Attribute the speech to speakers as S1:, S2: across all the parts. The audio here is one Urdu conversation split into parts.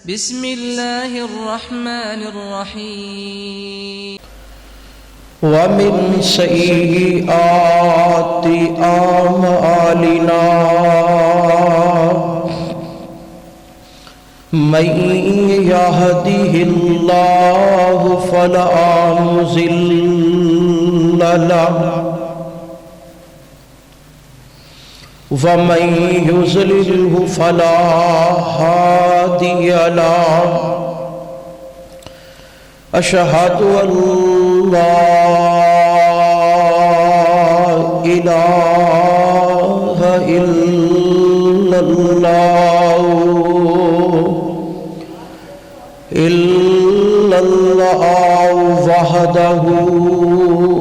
S1: بسم الله الرحمن الرحيم
S2: ومن سيئات أعمالنا من يهده الله فلا مضل له ومن يضلله فلا هادي له أشهد أن لا إله إلا الله وحده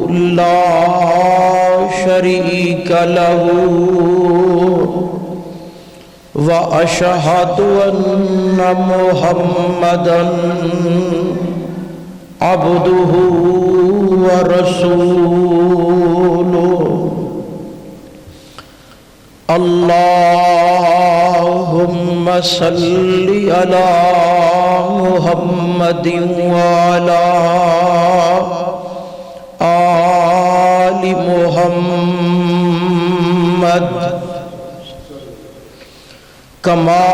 S2: لا شريك له وأشهد أن محمدًا عبده ورسوله اللهم صل على محمد وعلى آل محمد كما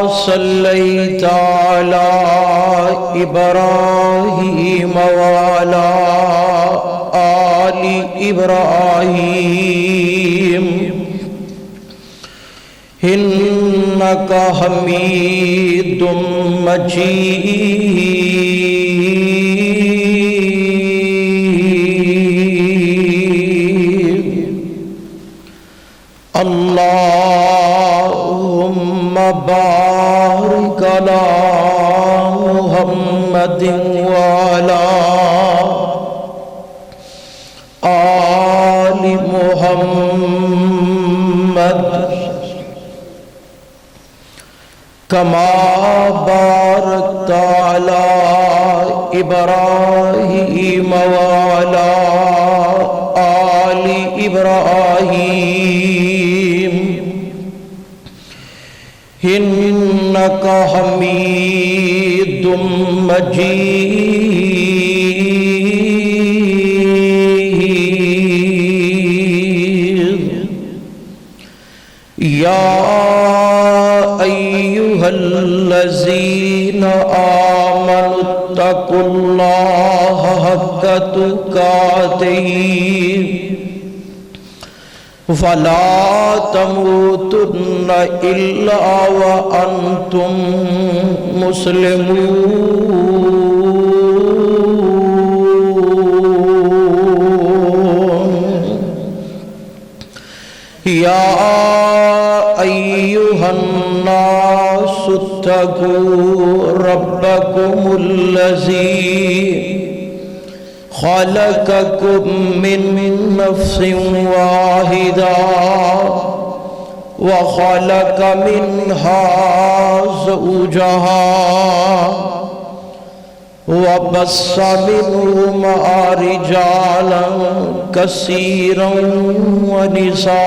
S2: صليت على إبراهيم وعلى آل إبراهيم إنك حميد مجيد اللهم بارك على محمد وعلى آل محمد كما باركت على إبراهيم وعلى آل إبراهيم إنك حميد مجيد يا أيها الذين آمنوا اتقوا الله حق تقاته ولا تموتن إلا وأنتم مسلمون يا أيها الناس اتقوا ربكم الذي خلقكم من نفس واحدة وخلق منها زوجها وبث منهما رجالا كثيرا ونساء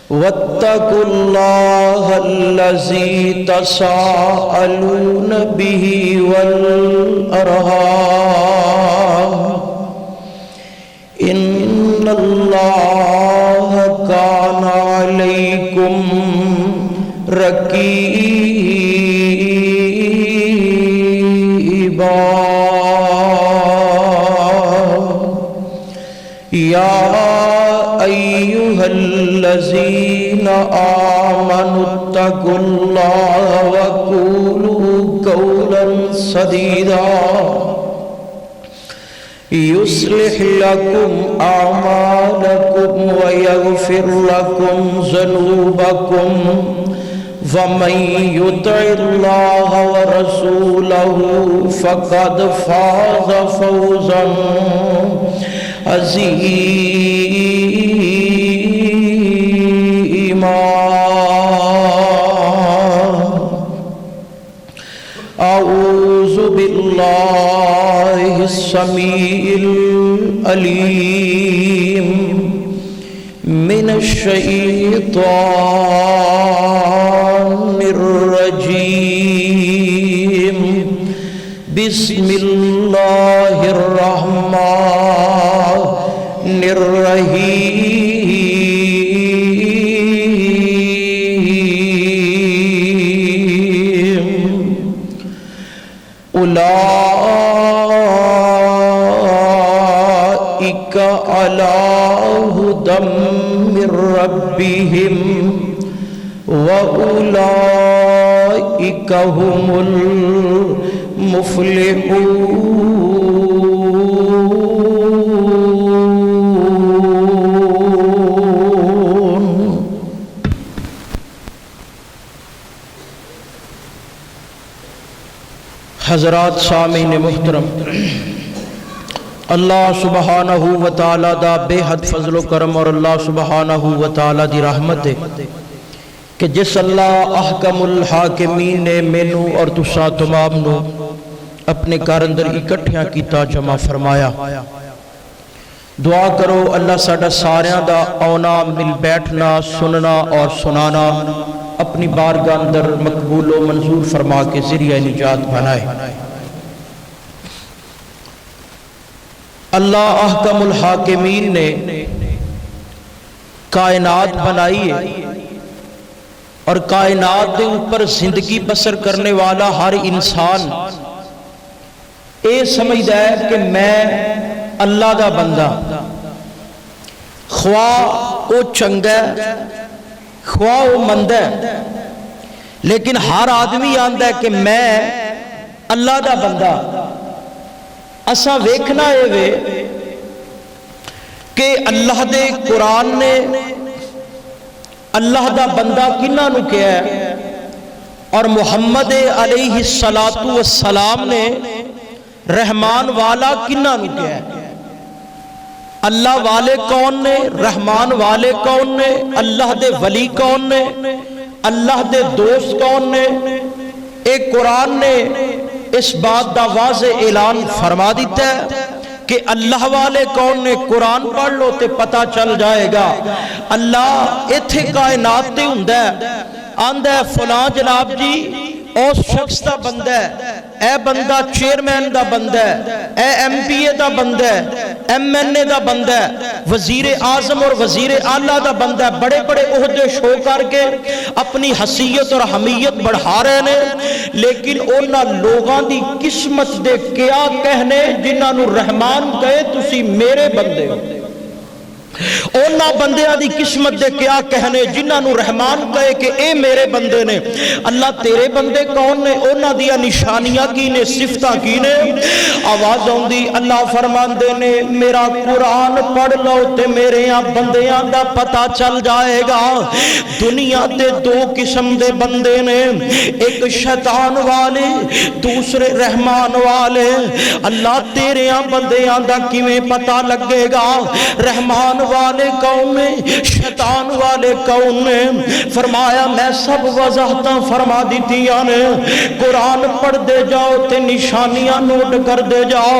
S2: واتقوا الله الذي تساءلون به والأرحام إن الله كان عليكم رقيبا يا أيها الذين آمنوا اتقوا الله وقولوا قولا سديدا يصلح لكم أعمالكم ويغفر لكم ذنوبكم ومن يطع الله ورسوله فقد فاز فوزا عظيما أعوذ بالله السميع العليم من الشيطان الرجيم بسم الله الرحمن الرحيم أولئك على هدى من ربهم وأولئك هم المفلحون۔ حضرات سامعین محترم، اللہ سبحانہ و تعالیٰ دا بے حد فضل و کرم اور اللہ سبحانہ و تعالیٰ دی رحمت ہے کہ جس اللہ احکم الحاکمین نے مینوں اور تساں تمام نو اپنے گھر اندر اکٹھیاں کیتا جمع فرمایا۔ دعا کرو اللہ ساڈا ساریاں دا آنا، مل بیٹھنا، سننا اور سنانا اپنی بارگاہ اندر مقبول و منظور فرما کے ذریعہ نجات بنائے۔ اللہ احکم الحاکمین نے کائنات بنائی ہے اور کائنات کے اوپر زندگی بسر کرنے والا ہر انسان اے سمجھدا ہے کہ میں اللہ دا بندہ، خواہ او چنگا ہے خواہ او مند ہے، لیکن ہر آدمی آندا ہے کہ میں اللہ دا بندہ۔ اساں ویکھنا اے وے کہ اللہ دے قرآن نے اللہ دا بندہ کنہ نو کیا ہے اور محمد علیہ السلام نے رحمان والا کنہ نو کیا ہے۔ اللہ والے کون نے، رحمان والے کون نے، اللہ دے ولی کون نے، اللہ دے دوست کون نے؟ ایک قرآن نے اس بات دا واضح اعلان فرما دیتا ہے کہ اللہ والے کون نے۔ قرآن پڑھ لو تے پتہ چل جائے گا۔ اللہ ایتھے کائنات تے ہوندا ہے، آندا ہے فلاں جناب جی اس شخص دا بندہ ہے، اے بندہ چیئرمین دا بندہ ہے، اے ایم پی اے دا بندہ ہے، ایم این اے دا بندہ ہے، وزیر اعظم اور وزیر اعلیٰ دا بندہ ہے۔ بڑے بڑے عہدے شو کر کے اپنی حیثیت اور حمیت بڑھا رہے ہیں، لیکن انہاں لوگاں دی قسمت دے کیا کہنے جنہاں نو رحمان کہے تسی میرے بندے ہو۔ اونا بندیاں دی قسمت دے کیا کہنے جنہاں نو رحمان کہے کہ اے میرے بندے نے۔ اللہ تیرے بندے کون نے؟ اونا دیا نشانیاں کی نے، صفتہ کی نے۔ آواز ہوندی اللہ فرماندے نے میرا قرآن پڑھ لو تے میرے یہاں بندیاں دا پتہ چل جائے گا۔ دنیا تے دو قسم دے بندے نے، ایک شیطان والے، دوسرے رحمان والے۔ اللہ تیرے یہاں بندیاں دا کیویں پتہ لگے گا؟ رحمان والے کون نے، شیطان والے کون نے؟ فرمایا میں سب وضاحتاں فرما دیتیاں نے، قرآن پڑھ دے جاؤ تے نشانیاں نوٹ کر دے جاؤ۔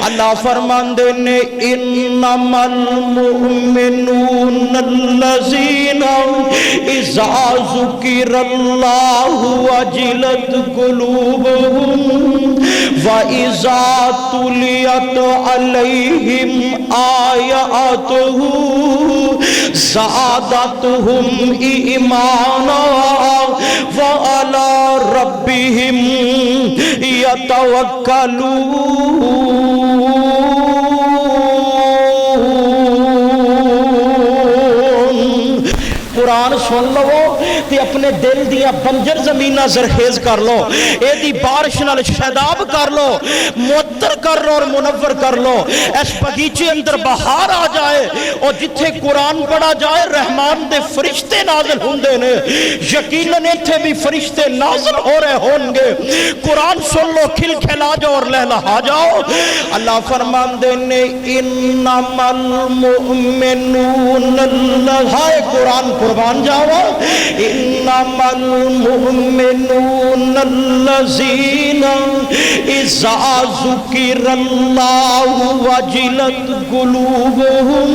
S2: اللہ فرماندے نے انما المؤمنون الذین اذا ذکر اللہ وجلت قلوبهم وَإِذَا تُلِيَتْ عَلَيْهِمْ آيَاتُهُ زَادَتْهُمْ إِيمَانًا وَعَلَى رَبِّهِمْ يَتَوَكَّلُونَ۔ قرآن سن لو تے اپنے دل دیا بنجر زمینہ زرخیز کر لو، اے دی بارش نال شاداب کر لو، معطر کر لو اور منور کر لو۔ اس بغیچے اندر بہار آ جائے اور جتھے قرآن پڑھا جائے رحمان دے فرشتے نازل ہوندے نے، یقیناً ایتھے بھی فرشتے نازل ہو رہے ہوں گے۔ قرآن سن لو، کھل کھلا جاؤ اور لہلہا جاؤ۔ اللہ فرماندے نے انما المؤمنون اللہ، قرآن قربان جاؤ، انما المؤمنون الذین اذا ذکر اللہ وجلت قلوبهم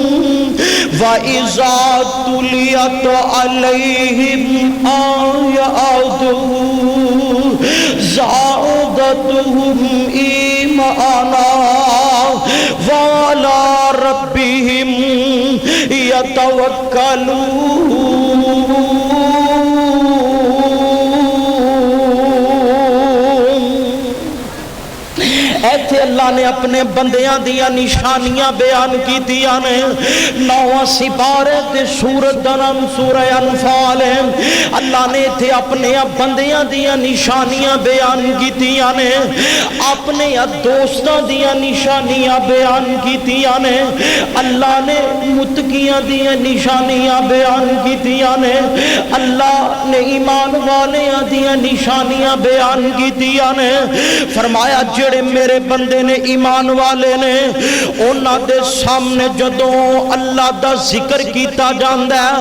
S2: وَإِذَا تُلِيَتْ عَلَيْهِمْ آيَاتُهُ زَادَتْهُمْ إِيمَانًا وَعَلَى رَبِّهِمْ يَتَوَكَّلُونَ۔ ایتھے اللہ نے اپنے بندیاں دیا نشانیاں بیان کی دیا نے، 9 سپارے تے سورۃ دا نام سورہ انفال ہے۔ اللہ نے ایتھے اپنے بندیاں دیا نشانیاں بیان کی دیا نے، اپنے دوستاں دیا نشانیاں بیان کی دیا نے، اللہ نے متقیاں دیا نشانیاں بیان کی دیا نے، اللہ نے ایمان والیاں دیا نشانیاں بیان کی دیا نے۔ فرمایا جڑے میرے بندے نے ایمان والے نے، انہاں دے سامنے جدوں اللہ دا ذکر کیتا جاندا ہے،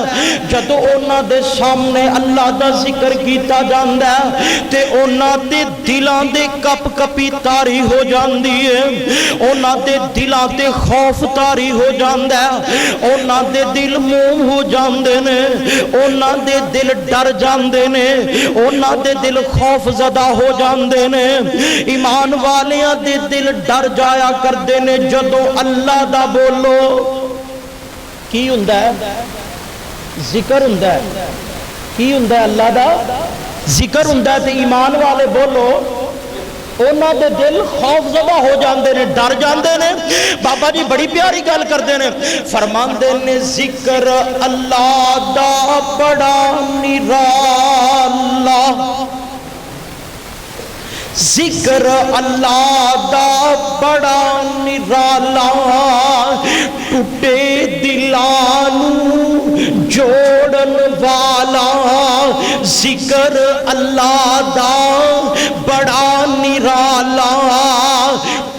S2: جدوں انہاں دے سامنے اللہ دا ذکر کیتا جاندا ہے تے انہاں دے دلاں دے کپ کپی تاری ہو جاندی ہے، انہاں دے دلاں تے خوف تاری ہو جاندا ہے، انہاں دے دل موم ہو جاندے نے، انہاں دے دل ڈر جاندے نے، انہاں دے دل خوف زدہ ہو جاندے نے۔ ایمان والیاں دے دل ڈر جایا کردے نے جدوں اللہ دا بولو کی ہوندا ہے؟ ذکر ہوندا ہے۔ کی ہوندا ہے؟ اللہ دا ذکر ہوندا ہے تے ایمان والے بولو انہاں دے دل خوف زدہ ہو جاندے نے، ڈر جاندے نے۔ بابا جی بڑی پیاری گل کردے نے، فرماندے نے ذکر اللہ دا بڑا نرالا، ذکر اللہ دا بڑا نرالا، ٹوٹے دلانو جوڑن والا، ذکر اللہ دا بڑا نرالا،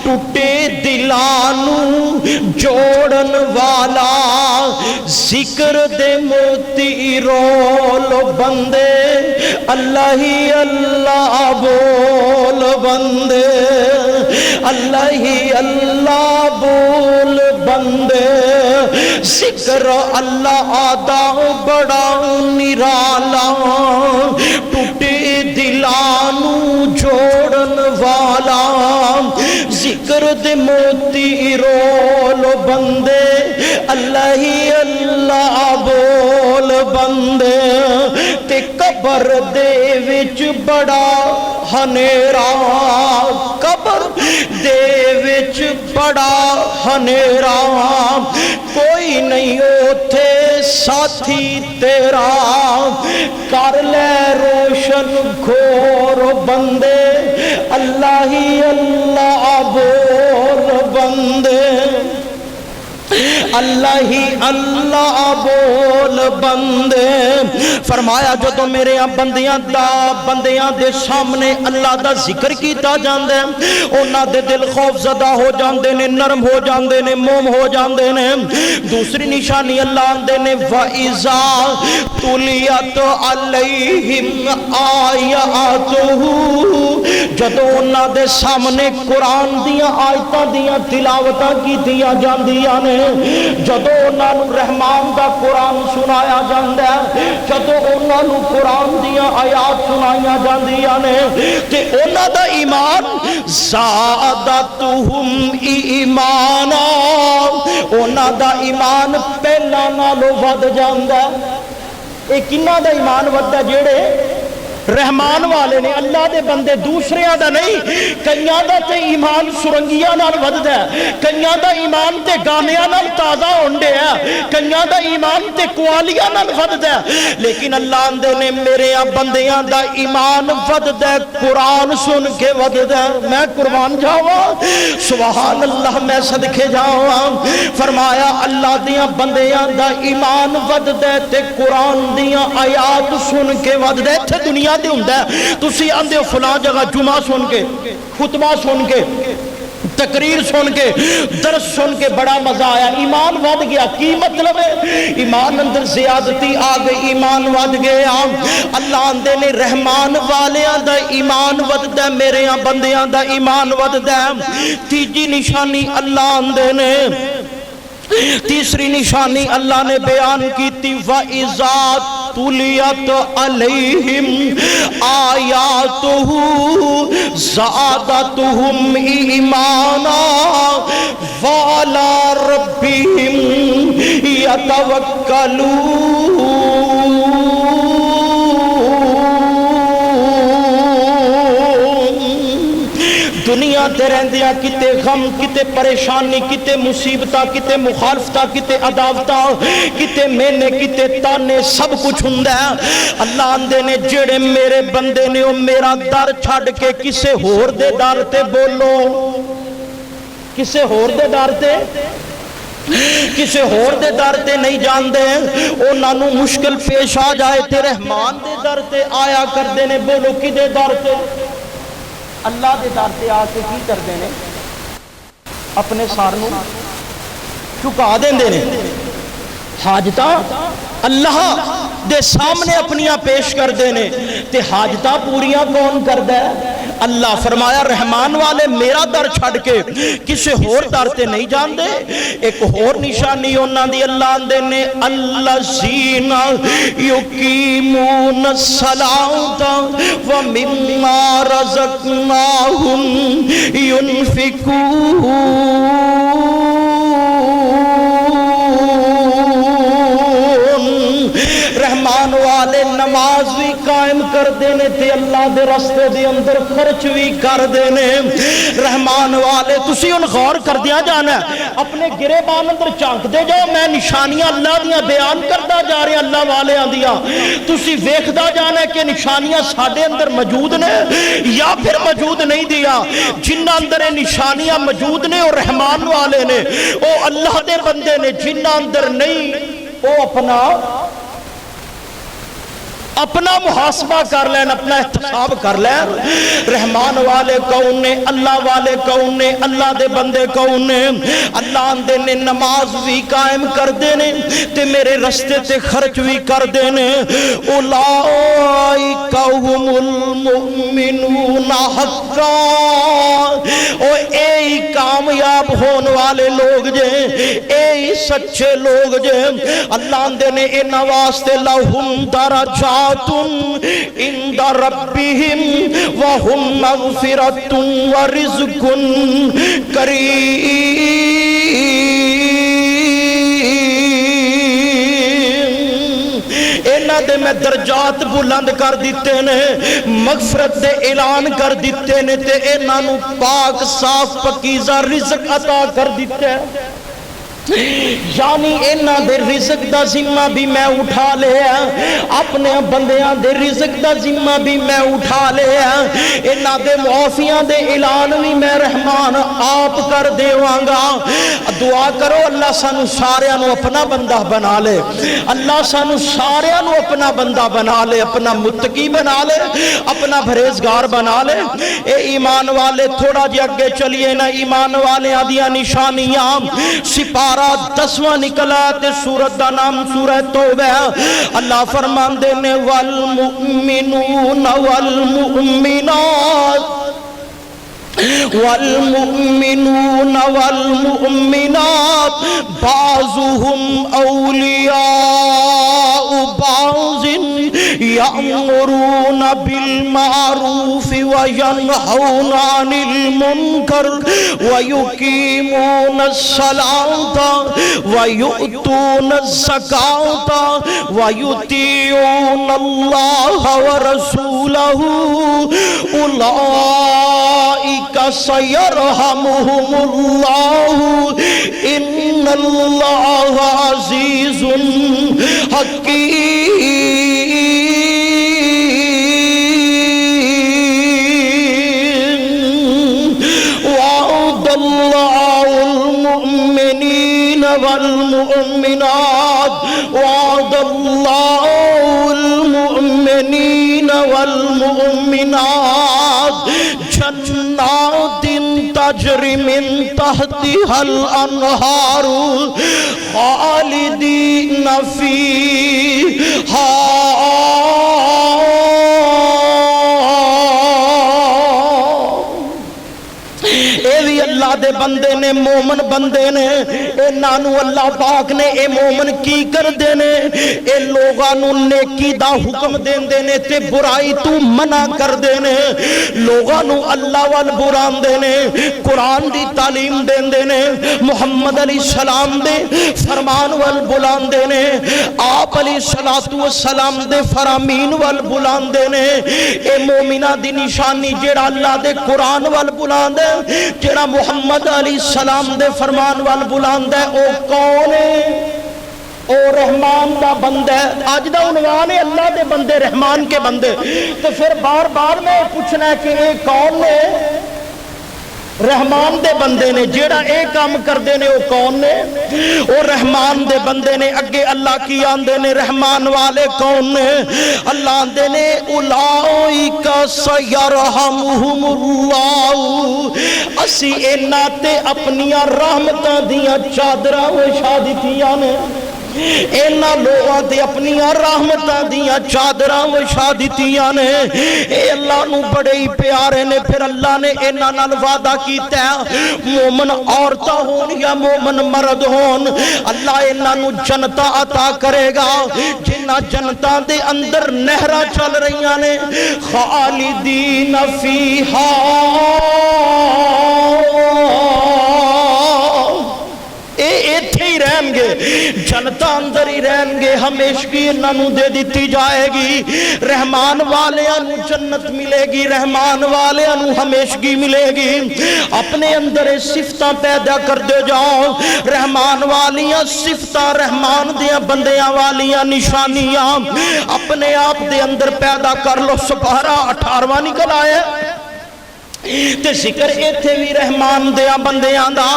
S2: ٹوٹے دلانو جوڑن والا، ذکر دے موتی رول بندے اللہ ہی اللہ بول بندے، اللہ ہی اللہ بول بندے، ذکر اللہ آدھا بڑا نرالا، ٹوٹے دلانو جوڑن والا، ذکر دے موتی رول بندے اللہ ہی اللہ بول بندے، تے قبر دے وچ بڑا ہنیرا، قبر دے وچ بڑا ہنیرا، کوئی نہیں اوتھے ساتھی تیرا، کر لے روشن گھور بندے اللہ ہی اللہ بول بندے، اللہ ہی اللہ بول بندے۔ فرمایا جو تو میرے بندیاں دے سامنے اللہ دا ذکر کیتا جاندے انہاں دے دل خوف زدہ ہو جاندے نے، نرم ہو جاندے نے، موم ہو جاندے نے۔ دوسری نشانی اللہ آندے نے وَإِذَا تُلِيَتْ عَلَيْهِمْ آيَاتُهُ، جدوں انہاں دے سامنے قرآن دیاں آیتاں دیاں تلاوتاں کیتیاں جاندیاں نے، جدوں انہاں نوں رحمان دا قرآن سنایا جاندا ہے، جدوں انہاں نوں قرآن دیاں آیات سنائیاں جاندیاں نے تے انہاں دا ایمان زادتہم ایمانا، انہاں دا ایمان پہلا نالوں ود جاندا ہے۔ اے کنہاں دا ایمان وددا جڑے رحمان والے نے، اللہ دے بندے دوسرے دا نہیں۔ کئیاں دا تے ایمان سرنگیاں نال وددا ہے، کئیاں دا ایمان تے گانیاں نال تازہ ہونڈے ہے، کئیاں دا ایمان تے قوالیاں نال وددا ہے، لیکن اللہ دے نے میرے بندیاں دا ایمان وددا ہے قرآن سن کے وددا ہے۔ میں قربان جاواں، سبحان اللہ، میں صدقے جاواں۔ فرمایا اللہ دیاں بندیاں دا ایمان وددا ہے تے قرآن دیاں آیات سن کے وددا ہے۔ تے دنیا دے ہوندا ہے تسی آندے ہو فلاں جگہ جمعہ سن کے، خطبہ سن کے، تقریر سن کے درس سن کے بڑا مزہ آیا، ایمان ود گیا. کی مطلب ہے؟ ایمان اندر زیادتی آ گئی، ایمان ود گیا. اللہ آندے نے رحمان والیاں دا ایمان وددا، میرے بندیاں دا ایمان وددا. تیجی نشانی اللہ آندے نے، تیسری نشانی اللہ نے بیان کی تھی، وَإِذَا تُلِيَتْ عَلَيْهِمْ آيَاتُهُ زَادَتْهُمْ إِيمَانًا وَعَلَى رَبِّهِمْ يَتَوَكَّلُونَ. دنیا تے رہندیاں کتے غم، کتے پریشانی، کتے مصیبتاں، کتے مخالفتاں، کتے عداوتاں، کتے مینے، کتے تانے، سب کچھ ہوندا ہے. اللہ آندے نے جڑے میرے بندے نے او میرا در چھڈ کے کسے ہور دے در تے بولو، کسے ہور دے در تے، کسے ہور دے در تے نہیں جان دے. انہاں نوں مشکل پیش آ جائے تے رحمان دے در تے آیا کردے نے. بولو کدے در تے؟ اللہ دے در تے آ کے کی کردے نے؟ اپنے سار نوں چکا دیندے نے. حاجتاں اللہ دے سامنے اپنیاں پیش کردے نے تے حاجتاں پوریاں کون کردا ہے؟ اللہ. فرمایا رحمان والے میرا در چھڑ کے کسے ہور در تے نہیں جان دے. ایک ہور نشانی انہاں دی اللہ آندے نے، الذین یقیمون الصلاۃ ومما رزقناہم ینفقون. رحمان والے نماز بھی قائم کر دینے تے اللہ دے رستے دے اندر خرچ بھی کر دینے. رحمان والے تسی ان غور کر دیا جانا ہے، اپنے گریبان اندر چانک دے جاؤ. میں نشانیاں اللہ دیاں بیان کرتا جا رہے اللہ والے آندیاں، تسی ویکھدا جانا ہے کہ نشانیاں ساڈے اندر موجود نے یا پھر موجود نہیں دیا. جنہ اندر نشانیاں موجود نے وہ رحمان والے نے، وہ اللہ دے بندے نے. جنہ اندر نہیں وہ اپنا محاسبہ کر لین، اپنا احتساب کر لین. رحمان والے کون نے؟ اللہ والے کون نے؟ اللہ دے بندے کون نے؟ اللہ آندے نے نماز بھی قائم کر دینے تے میرے رستے تے خرچ بھی کر دینے. اولئک هم المؤمنون حقا. او اے کامیاب ہون والے لوگ جے، اے سچے لوگ جے. اللہ آندے نے انہاں واسطے لہم درجات عند ربهم وهم مغفرة ورزق کریم. انہاں دے میں درجات بلند کر دیتے نے، مغفرت دے اعلان کر دیتے نے تے انہاں نوں پاک صاف پاکیزہ رزق عطا کر دیتے ہیں. یعنی انہاں دے رزق دا ذمہ بھی میں اٹھا لیا، اپنے بندیاں دے رزق دا ذمہ بھی میں اٹھا لیا. انہاں دے معافیاں دے اعلان بھی میں رحمان آپ کر دیواں گا. دعا کرو اللہ سانو ساریاں نو اپنا بندہ بنا لے، اللہ سانو ساریاں نو اپنا بندہ بنا لے، اپنا متقی بنا لے، اپنا پرہیزگار بنا لے. اے ایمان والے تھوڑا جی اگے چلیے نا. ایمان والے آدیاں نشانیاں سپارہ 10واں نکلا تے سورت دا نام سورہ توبہ. اللہ فرماندے نے والمؤمنون والمؤمنات والمؤمنون والمؤمنات بعضهم أولياء بعض يأمرون بالمعروف وينهون عن المنكر ويقيمون الصلاة ويؤتون الزكاة ويطيعون الله ورسوله أولئك سيرحمهم الله إن الله عزيز حكيم. وعد الله المؤمنين والمؤمنات وعد الله المؤمنين والمؤمنات جنات تجری من تحتها الانہار خالدین فیہا اللہ دے بندے نے مومن بندے نے اے نانو اللہ پاک نے اے مومن کی کر دینے اے لوگانو نیکی دا حکم دین دینے تے برائی تو منع کر دینے لوگانو اللہ وال بران دینے قرآن دی تعلیم دین دینے محمد علیہ السلام دے فرمان وال بلان دینے آپ علیہ السلام دے فرامین وال بلان دینے اے مومنہ دی نشانی جیڑا اللہ دے قرآن وال بلان دے جیڑا محمد علیہ السلام دے فرمان وال بلند ہے او کون ہے او رحمان دا بندہ ہے آج دا عنوان ہے اللہ دے بندے رحمان کے بندے تو پھر بار بار میں پوچھنا ہے کہ اے کون ہے رحمان دے بندے نے جیڑا اے کام کر دے نے او کون نے او رحمان دے بندے نے اگے اللہ کی آندے نے رحمان والے کون نے اللہ آندے نے اولائک سیرحمہم اللہ اسی اینا تے اپنیاں رحمتاں دیاں چادراں وچھا دتیاں نے اینا لوگاں تے اپنیاں رحمتاں دیاں چادراں وچھا دتیاں نے اے اللہ نو بڑے ہی پیارے نے پھر اللہ نے اینا نال وعدہ کیتا ہے مومن عورتاں ہون یا مومن مرد ہون اللہ اینا نو جنتا عطا کرے گا جنہ جنتاں دے اندر نہراں چل رہیاں نے خالدین فیہا ایتھے ہی رہیں گے جنتا اندر ہی رہیں گے ہمیشگی انہوں دے دیتی جائے گی رحمان والیاں نو جنت ملے گی رحمان والیاں نو ہمیشگی ملے گی اپنے اندر صفتاں پیدا کر دے جاؤ رحمان والیاں صفتاں رحمان دیاں بندیاں والیاں نشانیاں اپنے آپ دے اندر پیدا کر لو سپارہ 18واں نکل آئے تے ذکر ایتھے بھی رحمان دیاں بندیاں دا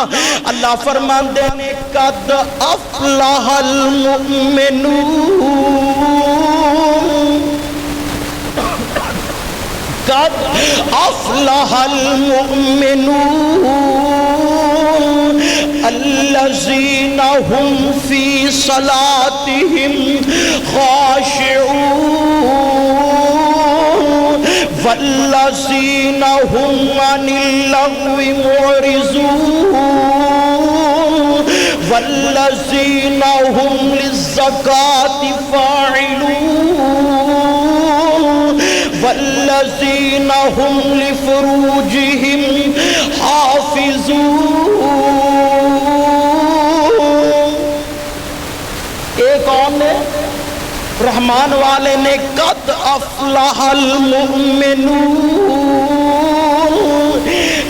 S2: اللہ فرمان دے نے قد افلح المؤمنون قد افلح المؤمنون الذین هم فی صلاتهم خاشعون والذین هم عن اللغو معرضون والذین هم للزکاة فاعلون والذین هم لفروجهم حافظون ایک اور نے رحمان والے نے قد افلح المؤمنون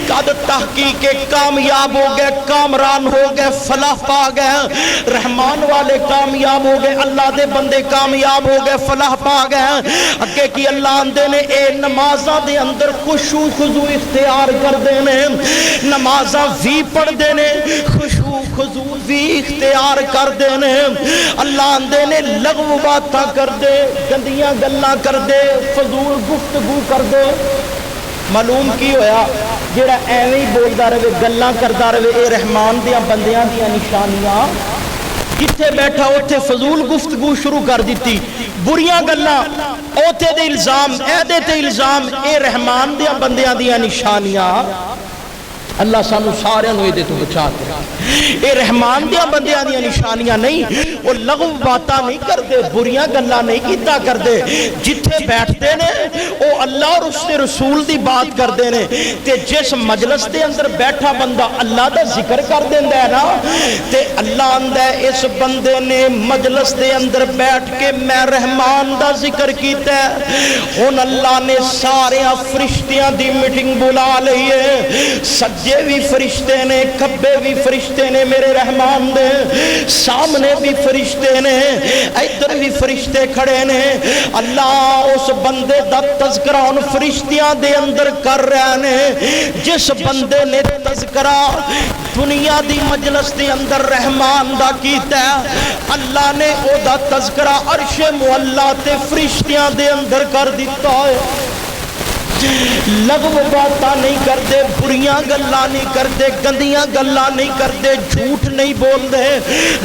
S2: قد تحقیق کامیاب ہو گئے کامران ہو گئے فلاح پا گئے رحمان والے کامیاب ہو گئے اللہ دے بندے کامیاب ہو گئے فلاح پا گئے اگے کی اللہ اندے نے اے نمازاں دے اندر خشوع خضوع اختیار کر دینے نمازاں بھی پڑھ دینے خشوع خضوع بھی اختیار کر دینے اللہ اندے نے لغو باتاں کر دے گندیاں گلاں کر دے فضول گفتگو کر دے معلوم کی ہویا جیڑا ایویں بولدا رہے گلاں کردا رہے اے رحمان دیاں بندیاں دیاں نشانیاں جتھے بیٹھا اوتھے فضول گفتگو شروع کر دیتی بریاں گلاں اوتھے دے الزام ایدے تے الزام اے رحمان دیاں بندیاں دیاں نشانیاں اللہ سانو سارے نو دے تو بچاتے اے رحمان دیاں بندیاں دیاں نشانیاں نہیں وہ لغو باتاں نہیں کر دے بریاں گلاں نہیں کیتا کر دے جتھے بیٹھتے نے او اللہ اور اس نے رسول دی بات کر دے نے تے جس مجلس دے اندر بیٹھا بندہ اللہ دا ذکر کر دیندہ ہے نا تے اللہ اندہ اس بندے نے مجلس دے اندر بیٹھ کے میں رحمان دا ذکر کیتا ہے ہن اللہ نے سارے فرشتیاں دی میٹنگ بلا لئیے سجے بھی فرشتے نے کبے بھی فرشتے نے میرے رحمان دے سامنے بھی فرشتے نے ادھر بھی فرشتے کھڑے نے اللہ اس بندے دا تذکرہ ان فرشتیاں دے اندر کر رہے نے جس بندے نے تذکرہ دنیا دی مجلس دے اندر رحمان دا کیتا ہے اللہ نے او دا تذکرہ عرش معلا تے فرشتیاں دے اندر کر دیتا ہے لغو باتاں نہیں کرتے، بریاں گلاں نہیں کرتے، گندیاں گلاں نہیں کرتے، جھوٹ نہیں بولتے،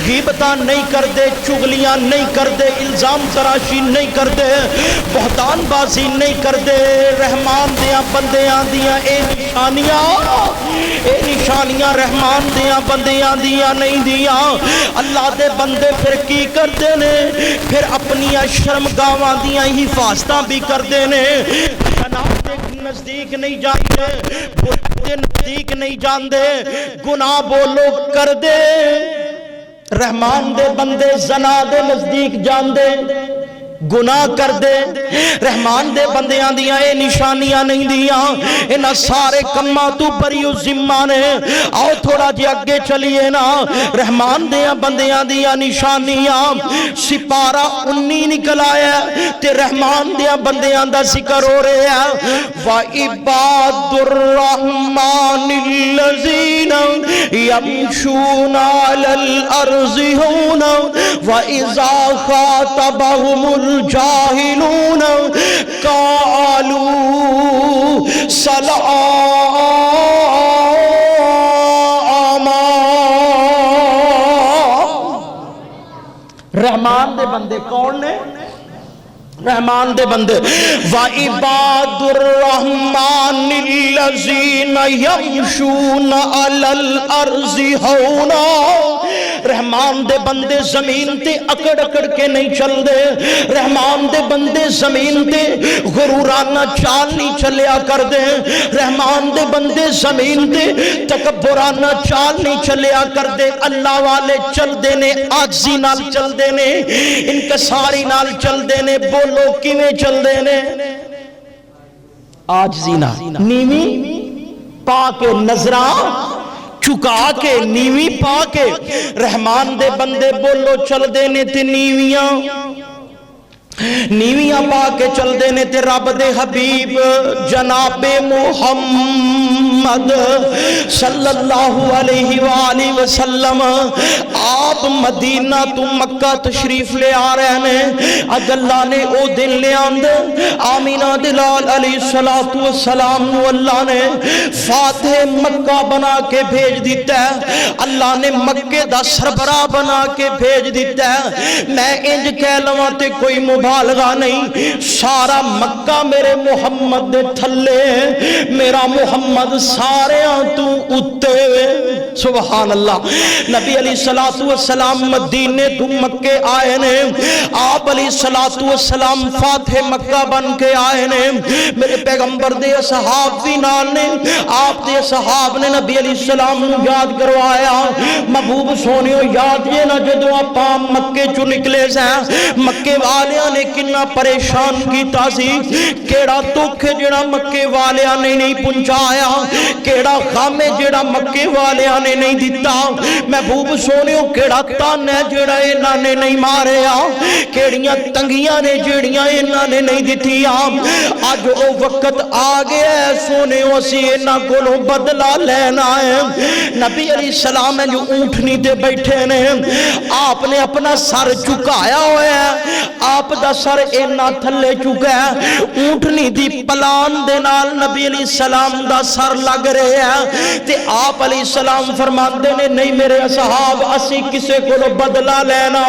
S2: غیبتاں نہیں کرتے، چغلیاں نہیں کرتے، الزام تراشی نہیں کرتے، بہتان بازی نہیں کرتے۔ رحمان دیاں بندیاں دیاں اے نشانیاں رحمان دیاں بندیاں دیاں نہیں دیاں۔ اللہ دے بندے پھر کی کرتے نے؟ پھر اپنی شرمگاواں دیاں حفاظتاں بھی کرتے نے۔ جناب دے نزدیک نہیں جاندے، برے دے نزدیک نہیں جاندے، گناہ بولو کر دے۔ رحمان دے بندے زنا دے نزدیک جاندے، گناہ کر دے۔ رحمان دے بندیاں دیاں اے نشانیاں نہیں دیاں، انہاں سارے کماں تو بری و ذمہ نے۔ آؤ تھوڑا جی اگے چلیے نا۔ رحمان دیاں بندیاں دیاں نشانیاں سپارہ 19 نکل آیا تے رحمان دیاں بندیاں دا ذکر ہو رہے ہیں۔ وَعِبَادُ الرَّحْمَنِ الَّذِينَ يَمْشُونَ عَلَى الْأَرْضِ هَوْنًا وَإِذَا خَاطَبَهُمُ الجاہلون قالوا سلاما۔ رحمان دے بندے کون نے؟ رحمان دے بندے وَعِبَادُ الرَّحْمَنِ الَّذِينَ يَمْشُونَ عَلَى الْأَرْضِ هَوْنًا۔ رحمان دے بندے زمین تے اکڑ اکڑ کے نہیں چل دے۔ رحمان دے بندے زمین تے غرورانہ چال نہیں چلیا کر دے۔ رحمان دے بندے زمین تے تکبرانہ چال نہیں چلیا کر دے۔ اللہ والے چل دے نے، عاجزی نال چل دے نے، انکساری نال چل دے نے۔ بولو کیویں چل دے نے؟ عاجزی نال، نیوی پا کے، نظراں چکا کے، نیوی پا کے۔ رحمان دے بندے بولو چل دے نے تے نیویاں پا کے چل دے نے تے رب دے حبیب جناب محمد صلی اللہ علیہ وآلہ وسلم آپ مدینہ تو مکہ تشریف لے آ رہے ہیں۔ اج اللہ نے او دن لے آندے آمینہ دلال علیہ السلام نو اللہ نے فاتح مکہ بنا کے بھیج دیتا ہے۔ اللہ نے مکہ دا سربراہ بنا کے بھیج دیتا ہے۔ میں انج کہہ لواں تے کوئی مبالغہ نہیں، سارا مکہ میرے محمد دے تھلے، میرا محمد سارے تو اتے۔ سبحان اللہ۔ نبی علیہ السلام مدینے تو مکے آئے نے، آپ علیہ السلام فاتح مکہ بن کے آئے نے۔ میرے پیغمبر دے صحاب بھی نال نے، آپ دے صحاب نے نبی علیہ السلام نو یاد کروایا۔ محبوب سونیو یاد یہ نہ جدو آپ مکے چو نکلے سیں، مکے والیاں نے کنا پریشان کیتا سی، کیڑا دکھ جڑا مکے والیاں نے نہیں پہنچایا، کیڑا غم جڑا مکے والیاں نے نہیں دیتا۔ محبوب سونیو کیڑا تان ہے جڑا انہاں نے نہیں ماریا، کیڑیاں تنگیاں نے جڑیاں انہاں نے نہیں دتیاں۔ اج او وقت آ گیا ہے سونیو اسی انہاں کولوں بدلہ لینا ہے۔ نبی علیہ السلام جو اونٹنی تے بیٹھے نے، آپ نے اپنا سر جھکایا ہوا ہے، آپ دا سر اینا تھلے چکا ہے، اونٹنی دی پلان دے نال نبی علیہ السلام دا سر لگ رہے ہیں تے آپ علیہ السلام فرماندے نے نہیں میرے اصحاب اسی کسے کو بدلہ لینا،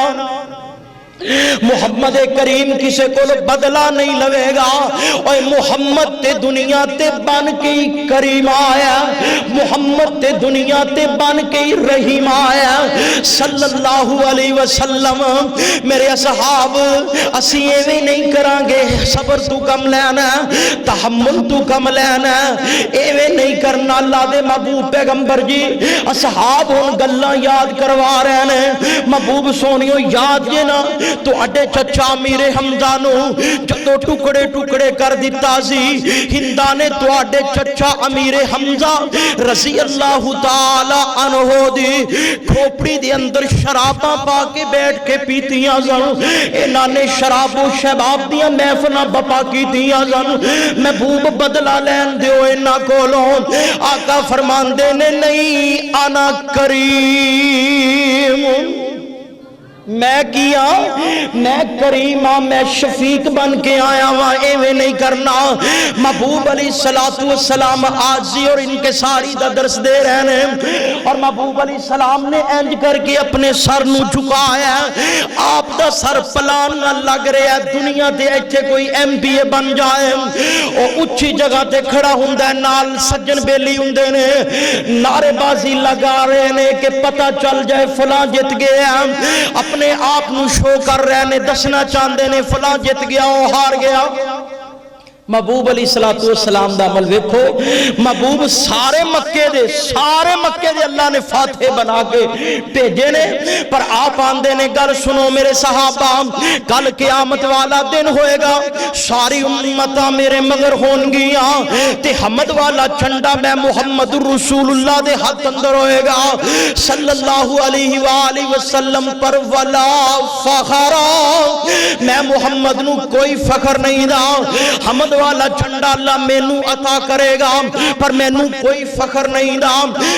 S2: محمد کریم کسے کو بدلہ نہیں لوے گا۔ اور محمد تے دنیا تے بن کے کریم آیا، محمد تے دنیا تے بن کے رحیم آیا صلی اللہ علیہ وسلم۔ میرے اصحاب اسی ایویں نہیں کرانگے، صبر تو کم لینا، تحمل تو کم لینا، ایویں نہیں کرنا۔ اللہ دے محبوب پیغمبر جی اصحاب ان گلاں یاد کروا رہے ہیں۔ محبوب سونیو یاد یہ نا تو اڈے چچا امیر حمزہ نو جدو ٹکڑے ٹکڑے کر دیتا سی، ہندہ نے تو اڈے چچا امیر حمزہ رضی اللہ تعالی عنہ دی کھوپڑی دی اندر شراباں پا کے بیٹھ کے پیتیاں سن، انہاں نے شراب و شباب دیاں محفلاں بپا کی دیاں سن۔ محبوب بدلہ لین دیو انہاں کولوں، آقا فرمان دے نے نہیں انا کریم میں کیا میں کریم ہاں میں شفیق بن کے آیا ہاں ایویں نہیں کرنا محبوب علیہ السلام عاجزی اور انکساری دا درس دے رہے ہیں اور محبوب علیہ السلام نے انج کر کے اپنے سر نو جھکایا آپ دا سر پلان نہ لگ رہا ہے دنیا دے ایتھے کوئی ایم پی اے بن جائے او اچھی جگہ تے کھڑا ہوندا ہے نال سجن بیلی ہوندے نے نعرے بازی لگا رہے نے کہ پتہ چل جائے فلاں جت گیا اپنے آپ نو شو کر رہے نے دسنا چاہندے نے فلاں جت گیا وہ ہار گیا محبوب علیہ السلام دا عمل ویکھو محبوب سارے مکے دے اللہ نے فاتح بنا کے بھیجے نے پر آپ آندے نے گل سنو میرے صحابہ کل قیامت والا دن ہوئے گا ساری امتاں میرے مگر ہون گیاں تے حمد والا چنڈا میں محمد رسول اللہ دے ہاتھ اندر ہوئے گا صلی اللہ علیہ وآلہ وسلم پر ولا فخرا میں محمد نو کوئی فخر نہیں دا حمد والا جھنڈا اللہ مینوں عطا کرے گا پر مینوں کوئی فخر نہیں دا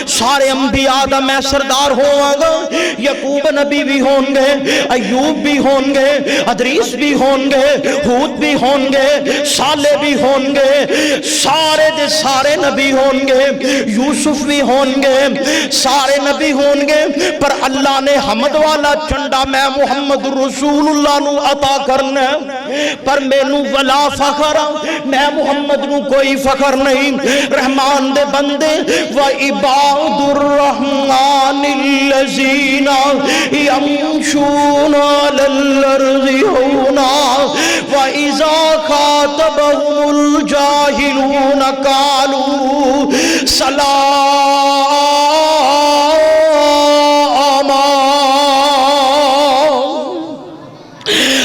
S2: سارے انبیاء دا میں سردار ہوں گا یعقوب نبی بھی ہوں گے ایوب بھی ہوں گے ادریس بھی ہوں گے ہود بھی ہوں گے صالح بھی ہوں گے سارے دے سارے نبی ہوں گے یوسف بھی ہوں گے سارے نبی ہوں گے پر اللہ نے حمد والا جھنڈا میں محمد رسول اللہ نو عطا کرنا پر مینوں ولا فخر میں محمد نو کوئی فخر نہیں رحمان دے بندے وعباد الرحمن الذین یمشون علی الارض ہونا وَإِذَا خَاطَبَهُمُ الْجَاهِلُونَ قَالُوا سَلَامًا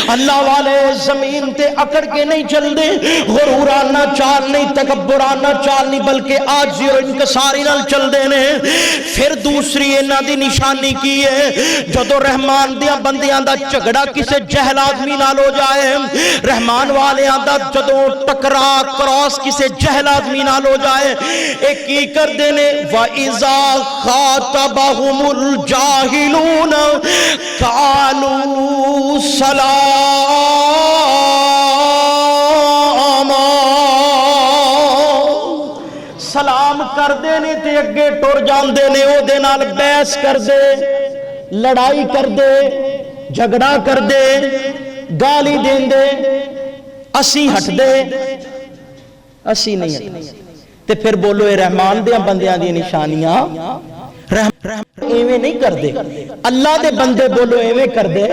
S2: اللہ والے زمین تے اکڑ کے نہیں چل دے غرورانہ چال نہیں تکبرانہ چال نہیں بلکہ آجزی اور انکساری نال چل دے نے پھر دوسری انہاں دی نشانی کی ہے جدو رحمان دیاں بندیاں دا جھگڑا کسے جہل آدمی نال ہو جائے رحمان والیاں دا جدو ٹکرا کراس کسے جہل آدمی نال ہو جائے ایک کی کر دینے وَإِذَا خَاطَبَهُمُ الْجَاهِلُونَ قَالُوا سَلَامًا سلام کر دے نے تے اگے ٹر جان دے نے او دے نال بحث کر دے لڑائی کر دے جھگڑا کر دے گالی دین دے اسی ہٹ دے اسی نہیں ہٹ تے پھر بولو اے رحمان دیاں بندیاں دی نشانیاں ایویں نہیں کر دے اللہ دے بندے بولو ایویں کر دے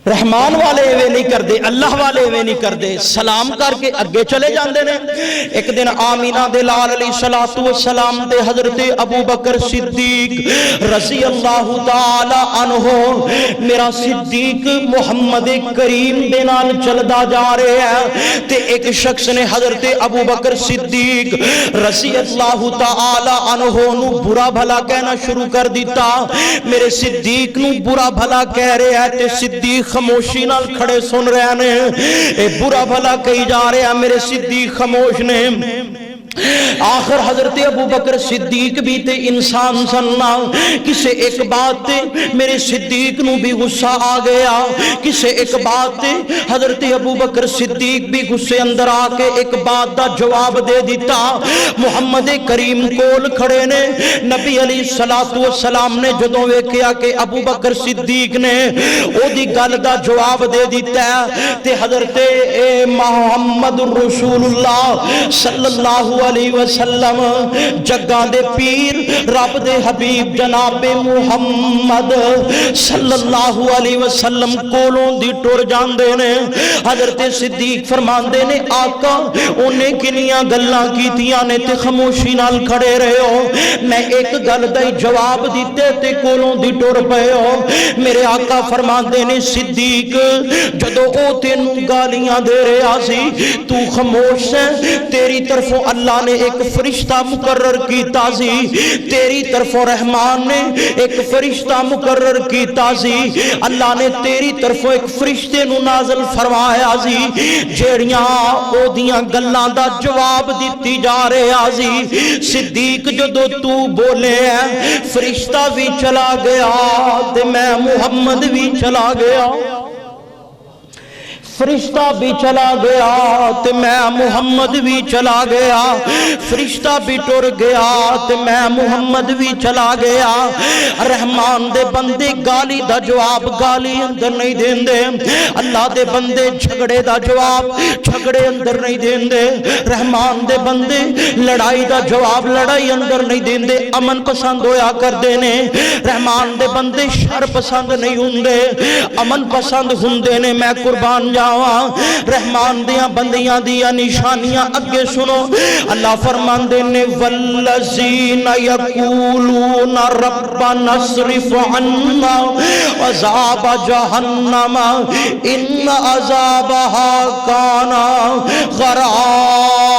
S2: رحمان والے ایویں نہیں کر دے اللہ والے ایویں نہیں کر دے سلام کر کے اگے چلے جاندے نے ایک دن آمینہ دے لال علیہ السلام دے حضرت ابو بکر صدیق رضی اللہ تعالی عنہ میرا صدیق محمد کریم دے نال چلدا جا رہے ہیں تے ایک شخص نے حضرت ابو بکر صدیق رضی اللہ تعالی عنہ نو برا بھلا کہنا شروع کر دیتا میرے صدیق نو برا بھلا کہہ رہے ہیں تے صدیق خاموشی نال کھڑے سن رہے ہیں اے برا بھلا کہی جا رہے ہیں میرے صدیق خاموش نے آخر حضرت ابو بکر صدیق بھی تے انسان سننا کسے ایک بات تے میرے صدیق نو بھی غصہ آ گیا کسے ایک بات تے حضرت ابو بکر صدیق بھی غصے اندر آ کے ایک بات دا جواب دے دیتا محمد کریم کول کھڑے نے نبی علیہ السلام نے جدوں ویکھیا کہ ابو بکر صدیق نے او دی گل دا جواب دے دیتا ہے تے حضرت محمد رسول اللہ صلی اللہ علیہ وسلم جگاں دے پیر رب دے حبیب جناب محمد صلی اللہ علیہ وسلم کولوں دی ٹر جاندے نے حضرت صدیق فرماندے نے آقا انہیں کنیاں گلاں کیتیاں نے تے خاموشی نال کھڑے رہے ہو میں ایک گل دا جواب دیتے تے کولوں دی ٹر پئے ہو میرے آقا فرماندے نے صدیق جدو او تینوں گالیاں دے رہے آسی تو خاموش ہے تیری طرفوں اللہ اللہ نے ایک فرشتہ مقرر کیتا سی، تیری طرف رحمان نے ایک فرشتہ مقرر کیتا سی، اللہ نے تیری طرف ایک فرشتے نو نازل فرمایا سی جیڑیاں او دیاں گلاں دا جواب دیتی جا رہا سی۔ صدیق جدو تو بولے ہیں فرشتہ بھی چلا گیا تے میں محمد بھی چلا گیا، فرشتہ بھی چلا گیا تے میں محمد بھی چلا گیا، فرشتہ بھی ٹر گیا تے میں محمد بھی چلا گیا۔ رحمان دے بندے گالی دا جواب گالی اندر نہیں دین دے، اللہ دے بندے جھگڑے دا جواب جھگڑے اندر نہیں دین دے، رحمان دے بندے لڑائی دا جواب لڑائی اندر نہیں دین دے، امن پسند ہویا کر دینے، رحمان دے بندے شر پسند نہیں ہوندے، امن پسند ہوندے نے۔ میں قربان جاواں رحمان دیاں بندیاں دیاں نشانیاں اگے سنو، اللہ فرماندے نے والذین یقولون ربنا اصرف عنا عذاب جہنم ان عذابها کان غراما۔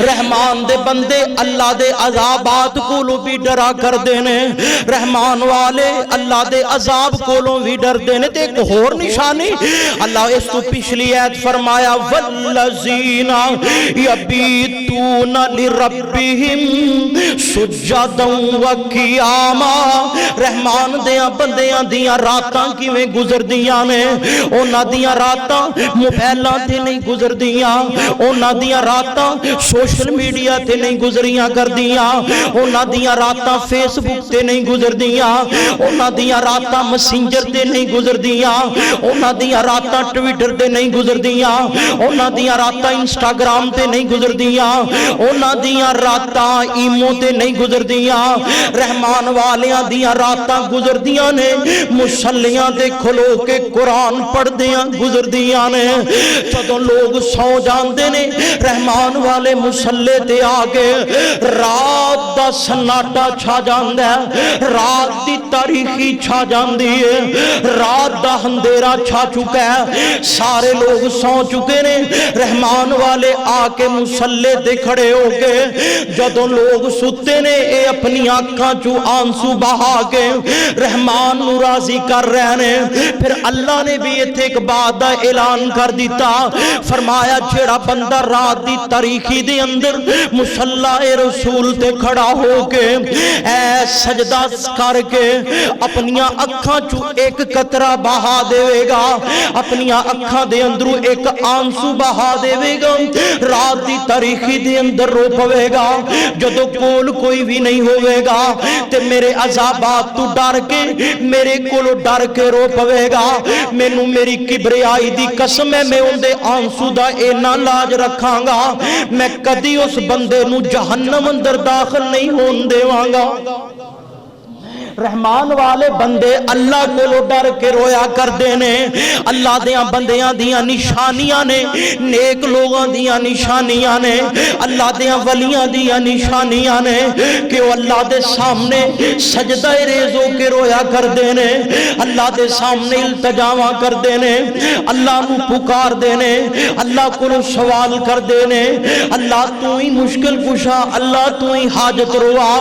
S2: رحمان دے بندے اللہ دے عذابات کولوں بھی ڈرا کر دینے، رحمان والے اللہ دے عذاب کولوں بھی ڈر دینے۔ تے ایک اور نشانی اللہ اس تو پچھلی آیت فرمایا والذین یبیتون لربہم سجدا وقیاما۔ رحمان دیاں بندیاں دیاں راتاں کیویں گزر دیاں نے، انہاں دیاں راتاں موبائلاں تے نہیں گزر دیاں، انہاں دیاں راتاں سوشل میڈیا تے نہیں گزریاں کر دیاں، انہاں دیاں راتاں فیس بک تے نہیں گزر دیاں، انہاں دیاں راتاں مسنجر تے نہیں گزر دیاں، انہاں دیاں راتاں ٹویٹر تے نہیں گزر دیاں، انہاں دیاں راتاں انسٹاگرام تے نہیں گزر دیاں، انہاں دیاں راتاں ایمو تے نہیں گزر دیاں۔ رحمان والیاں دیاں راتاں گزر دیاں نے مسلیاں تے کھلو کے قرآن پڑھ دیاں گزر دیاں نے۔ جدوں لوگ سو جاندے نے رحمان والے مسلے تے آگے رات دا سناٹا چھا جاندہ ہے، رات دی تاریخی چھا جاندی ہے، رات دا اندھیرا چھا چکا ہے، سارے لوگ سو چکے نے، رحمان والے آکے مسلے دے کھڑے ہو کے جدوں لوگ ستے نے اے اپنی آنکھاں چو آنسو بہا کے رحمان نو راضی کر رہے نے۔ پھر اللہ نے بھی یہ ایک بات دا اعلان کر دیتا، فرمایا جیڑا بندہ رات دی تاریخی دے اندر مصلی رسول تے کھڑا ہو کے اے سجدہ کر کے اپنیاں اکھاں چو ایک قطرہ بہا دے گا، اپنیاں اکھاں دے اندروں ایک آنسو بہا دے گا، رات دی تاریخی دے اندر رو پوے گا، جدو کول کوئی بھی نہیں ہوئے گا تے میرے عذابات تو ڈر کے میرے کولو ڈر کے رو پوے گا، مینوں میری کبریائی دی قسم ہے میں ان دے آنسو دا اینا لاج رکھاں گا، میں کدی اس بندے نو جہنم اندر داخل نہیں ہون دے وانگا۔ رحمان والے بندے اللہ کو لو ڈر کے رویا کر دینے، اللہ دیاں بندیاں دیاں نشانیاں نے، نیک لوگاں دیاں نشانیاں نے، اللہ دیاں ولیاں دیاں نشانیاں نے کہ وہ اللہ دے سامنے سجدہ ریز ہو کے رویا کر دینے، اللہ دے سامنے التجاواں کر دینے، اللہ نو پکار دینے، اللہ کو لو سوال کر دینے، اللہ تو ہی مشکل کشا، اللہ تو ہی حاجت روا،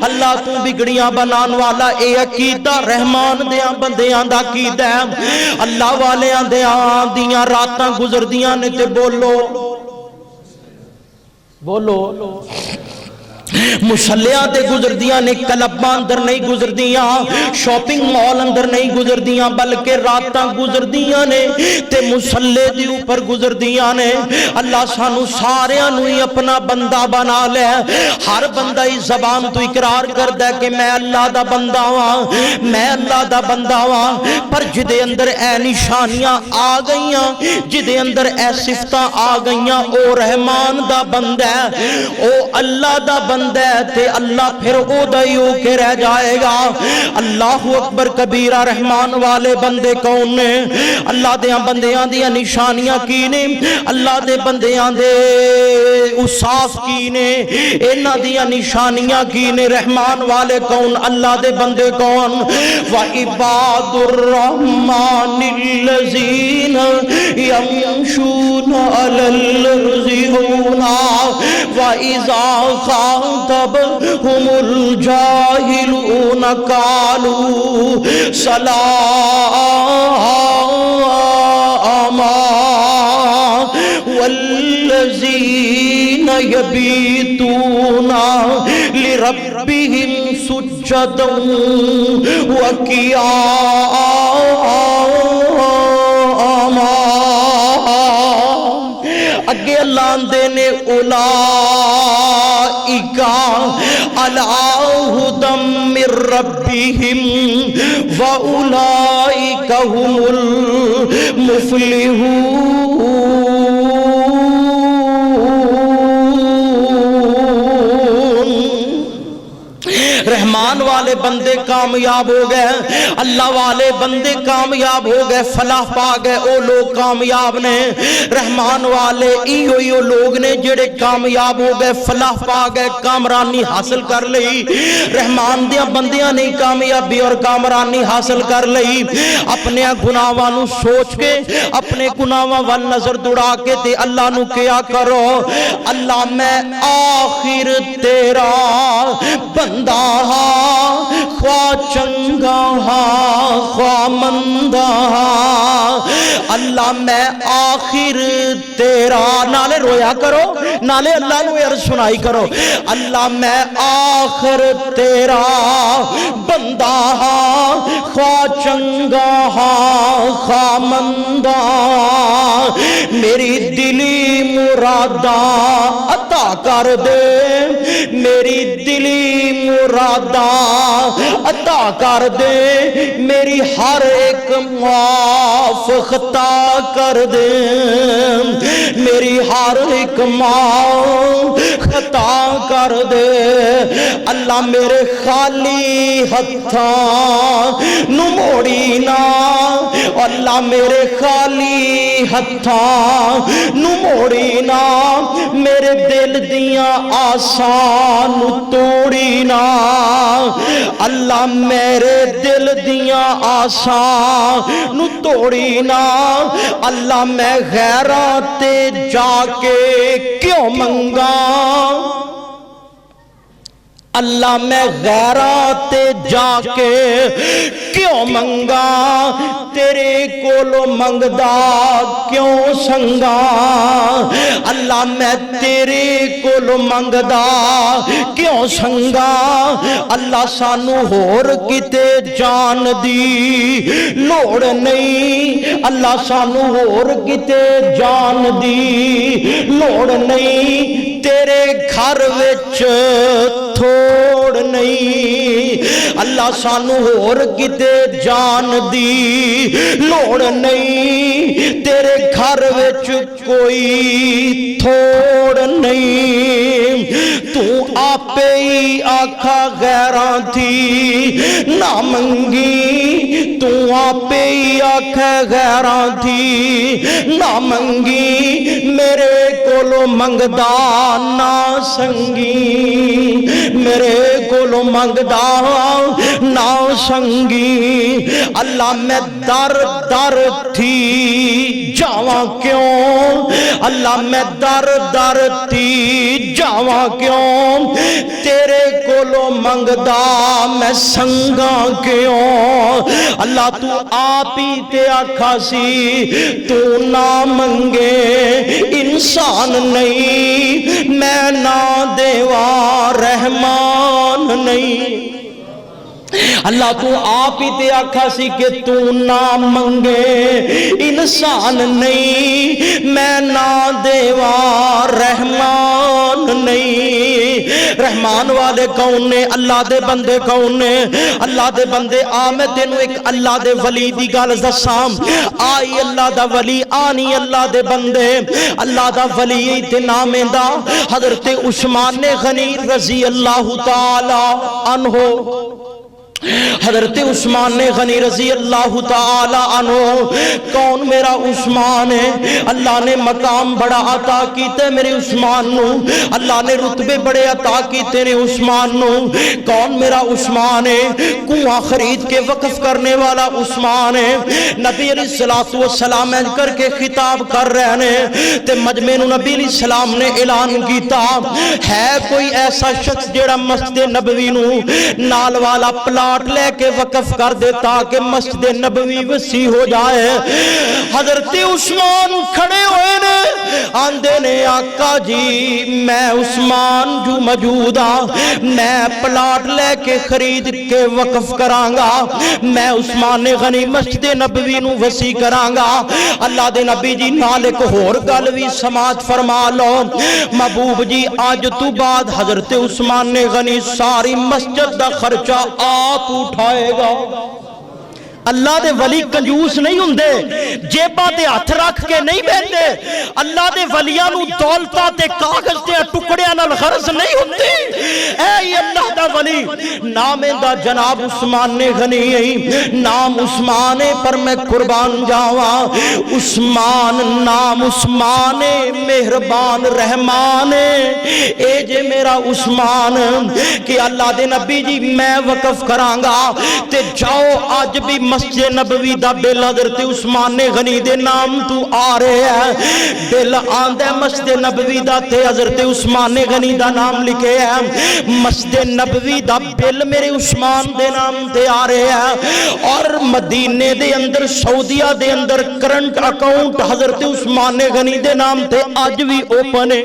S2: اللہ تو بگڑیاں بنان والا۔ اے عقیدہ رحمان دیاں بندیاں دا عقیدہ ہے، اللہ والیاں دیاں راتاں گزر دیاں نے تے بولو مسلیاں تے گزر دیاں نے، کلباں اندر نہیں گزر دیاں، شاپنگ مال اندر نہیں گزر دیاں، بلکہ راتاں گزر دیاں نے تے مسلے دی اوپر گزر دیاں نے۔ اللہ سانو ساریاں نو ہی اپنا بندہ بنا لے، ہر بندہ ہی زبان تو اقرار کر دے کہ میں اللہ دا بندہ ہاں، میں اللہ دا بندہ ہاں، پر جدے اندر اے نشانیاں آ گئیاں، جدے اندر اے صفتاں آ گئیاں، او رحمان دا بندہ ہے، او اللہ دا بندہ بندہ ہے تے اللہ پھر او دائیو کے رہ جائے گا۔ اللہ اکبر کبیرہ۔ رحمان والے بندے کون نے؟ اللہ دے بندیاں دیا نشانیاں کی نے؟ اللہ دے بندیاں دے اصاف کی نے؟ اینا دیا نشانیاں کی نے؟ رحمان والے کون؟ اللہ دے بندے کون؟ وَعِبَادُ الرَّحْمَنِ الَّذِينَ يَمْشُونَ عَلَى الْأَرْضِ هَوْنًا وَإِذَا خَاطَبَهُمُ الْجَاهِلُونَ قَالُوا سَلَامًا وَالَّذِينَ يَبِيتُونَ لِرَبِّهِمْ سُجَّدًا وَقِيَامًا۔ اگے اللہ اندے نے اولائکا علی ھدی من ربہم واولائکا ھم المفلحون۔ رحمان والے بندے کامیاب ہو گئے، اللہ والے بندے کامیاب ہو گئے، فلاح پا گئے، او لوگ کامیاب نے۔ رحمان والے ایو لوگ نے جڑے کامیاب ہو گئے، فلاح پا گئے، کامرانی حاصل کر لئی۔ رحمان دیا بندیاں نہیں کامیابی اور کامرانی حاصل کر لئی۔ اپنے گناہاں نو سوچ کے، اپنے گناہاں وال نظر دوڑا کے تے اللہ نو کیا کرو، اللہ میں آخر تیرا بندہ خواہ چنگا خواہ مندہ، اللہ میں آخر تیرا، نالے رویا کرو، نالے اللہ نو عرض سنائی کرو، اللہ میں آخر تیرا بندہ خواہ چنگا خواہ مندہ، میری دلی مرادہ عطا کر دے، میری دلی مرادہ عطا کر دے، میری ہر ایک معاف خطا کر دے، میری ہر ایک معاف خطا کر دے۔ اللہ میرے خالی ہتھاں نو موڑی نا، اللہ میرے خالی ہتھاں نو موڑی نا، میرے دل دیاں آسان توڑی نا، اللہ میرے دل دیاں آسان نو توڑی نا، اللہ میں غیران تے جا کے کیوں منگا، اللہ میں غیران تے جا کے کیوں منگا، تیرے کولو منگدا کیوں سنگا، اللہ میں تیرے کولو منگدا کیوں سنگا، اللہ سانو ہور کتے جان دی لوڑ نہیں، اللہ سانو ہور کتے جان دی لوڑ نہیں، تیرے گھر وچ تھوڑ نہیں، اللہ سانو ہور کتے جان دی لوڑ نہیں، تیرے گھر وچ کوئی تھوڑ نہیں، تو آپے ہی آکھا غیران تھی نہ منگی، تو آپے ہی آکھا غیران تھی نہ منگی، میرے کولو منگدا نہ سنگی، میرے کولو منگدا نہ سنگی، اللہ میں در در تھی جاواں کیوں، اللہ میں در در تھی جاواں کیوں، تیرے کولو منگدا میں سنگا کیوں، اللہ تو آپ ہی تے آکھا سی تو نہ منگے انسان نہیں، میں نہ دیوا رحمان نہیں، اللہ تو آپ ہی تے آکھا سی کہ تو نہ منگے انسان نہیں، میں نہ دیوا رحمان نہیں، رحمان ایمان والے کون نے اللہ دے بندے کون نے اللہ دے بندے آ میں تینوں ایک اللہ دے ولی دی گل دساں آئی اللہ دا ولی آنی اللہ دے بندے اللہ دا ولی تے نام دا حضرت عثمان غنی رضی اللہ تعالی عنہ حضرت عثمان غنی رضی اللہ تعالی عنہ کون میرا عثمان ہے اللہ نے مقام بڑا عطا کیتے میرے عثمان نو اللہ نے رتبے بڑے عطا کیتے نے عثمان نو کون میرا عثمان ہے کنواں خرید کے وقف کرنے والا عثمان ہے نبی علیہ السلام کر کے خطاب کر رہے ہیں تے مجمع نو نبی علیہ السلام نے اعلان کیتا ہے کوئی ایسا شخص جیڑا مسجد نبوی نو نال والا پلاٹ لے کے وقف کر دے تاکہ مسجد نبوی وسیع ہو جائے حضرت عثمان کھڑے ہوئے نے آندے نے آقا جی میں عثمان جو موجودا میں پلاٹ لے کے خرید کے وقف کرانگا میں عثمان غنی مسجد نبوی نو وسیع کرانگا اللہ دے نبی جی نالک ہور گلوی سماعت فرما لو محبوب جی آج تو بعد حضرت عثمان غنی ساری مسجد دا خرچہ آپ اٹھائے گا اللہ دے ولی کنجوس نہیں ہوندے جیباں تے ہاتھ رکھ کے نہیں بیٹھے اللہ دے ولیاں نو دولتاں تے کاغذ تے ٹکڑیاں نال غرض نہیں ہوندے اے اللہ دا ولی نام دا جناب عثمان غنی نام عثمان پر میں قربان جاواں عثمان نام عثمان مہربان رحمان اے جے میرا عثمان کہ اللہ دے نبی جی میں وقف کرانگا تے جاؤ آج بھی مسجد نبوی دا بل حضرت عثمان غنی دے نام تو آ رہے ہیں بل آندے مسجد نبوی دا تے حضرت عثمان غنی دا نام لکھے ہیں مسجد نبوی دا بل میرے عثمان دے نام تے آ رہے ہیں اور مدینے دے اندر سعودیہ دے اندر کرنٹ اکاؤنٹ حضرت عثمان غنی دے نام تے آج بھی اوپن ہے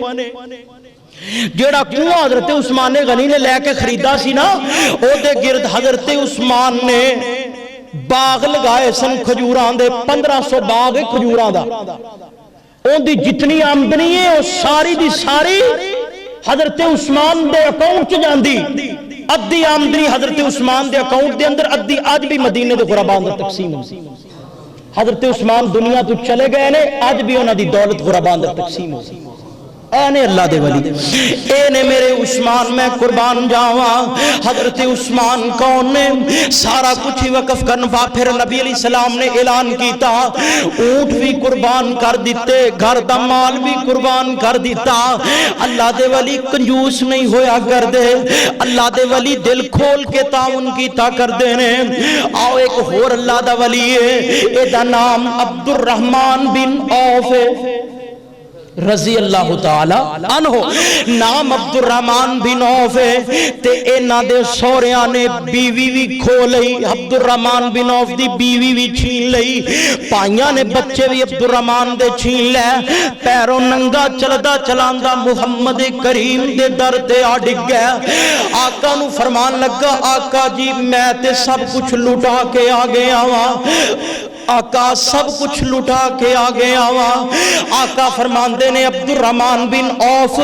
S2: جیڑا کنواں حضرت عثمان غنی نے لے کے خریدا سی نا او دے گرد حضرت عثمان نے باغ لگائے سن کھجوران دے 1500 باغ کھجوران دا ان دی جتنی آمدنی ہے وہ ساری دی ساری حضرت عثمان دے اکاؤنٹ چ جاندی ادھی آمدنی حضرت عثمان دے اکاؤنٹ دے اندر ادھی آج بھی مدینے دے غرباء اندر تقسیم ہوندی حضرت عثمان دنیا تو چلے گئے نے آج بھی انہاں دی دولت غرباء اندر تقسیم ہوندی اے نے اللہ دے ولی اے نے میرے عثمان میں قربان جاواں حضرت عثمان کون نے سارا کچھ ہی وقف کرنا پھر نبی علیہ السلام نے اعلان کیتا اونٹ بھی قربان کر دیتے گھر دا مال بھی قربان کر دیتا اللہ دے ولی کنجوس نہیں ہویا کر دے اللہ دے ولی دل کھول کے تعاون کیتا کر دے نے آؤ ایک ہور اللہ دا ولی ہے اے دا نام عبد الرحمن بن عوف رضی اللہ تعالی عنہ نام عبد الرحمن بن عوف تے انہاں دے سوریاں نے بیوی بھی کھو لئی عبد الرحمن بن عوف دی بیوی بھی چھین لئی پائیاں نے بچے بھی عبد الرحمن دے چھین لے پیروں ننگا چلدا چلاندا محمد کریم دے در تے آ ڈگ گیا آقا نو فرمان لگا آقا جی میں تے سب کچھ لٹا کے آ گیا وا آقا سب کچھ لٹا کے آگے آوا آقا فرماندے نے عبد الرحمن بن عوف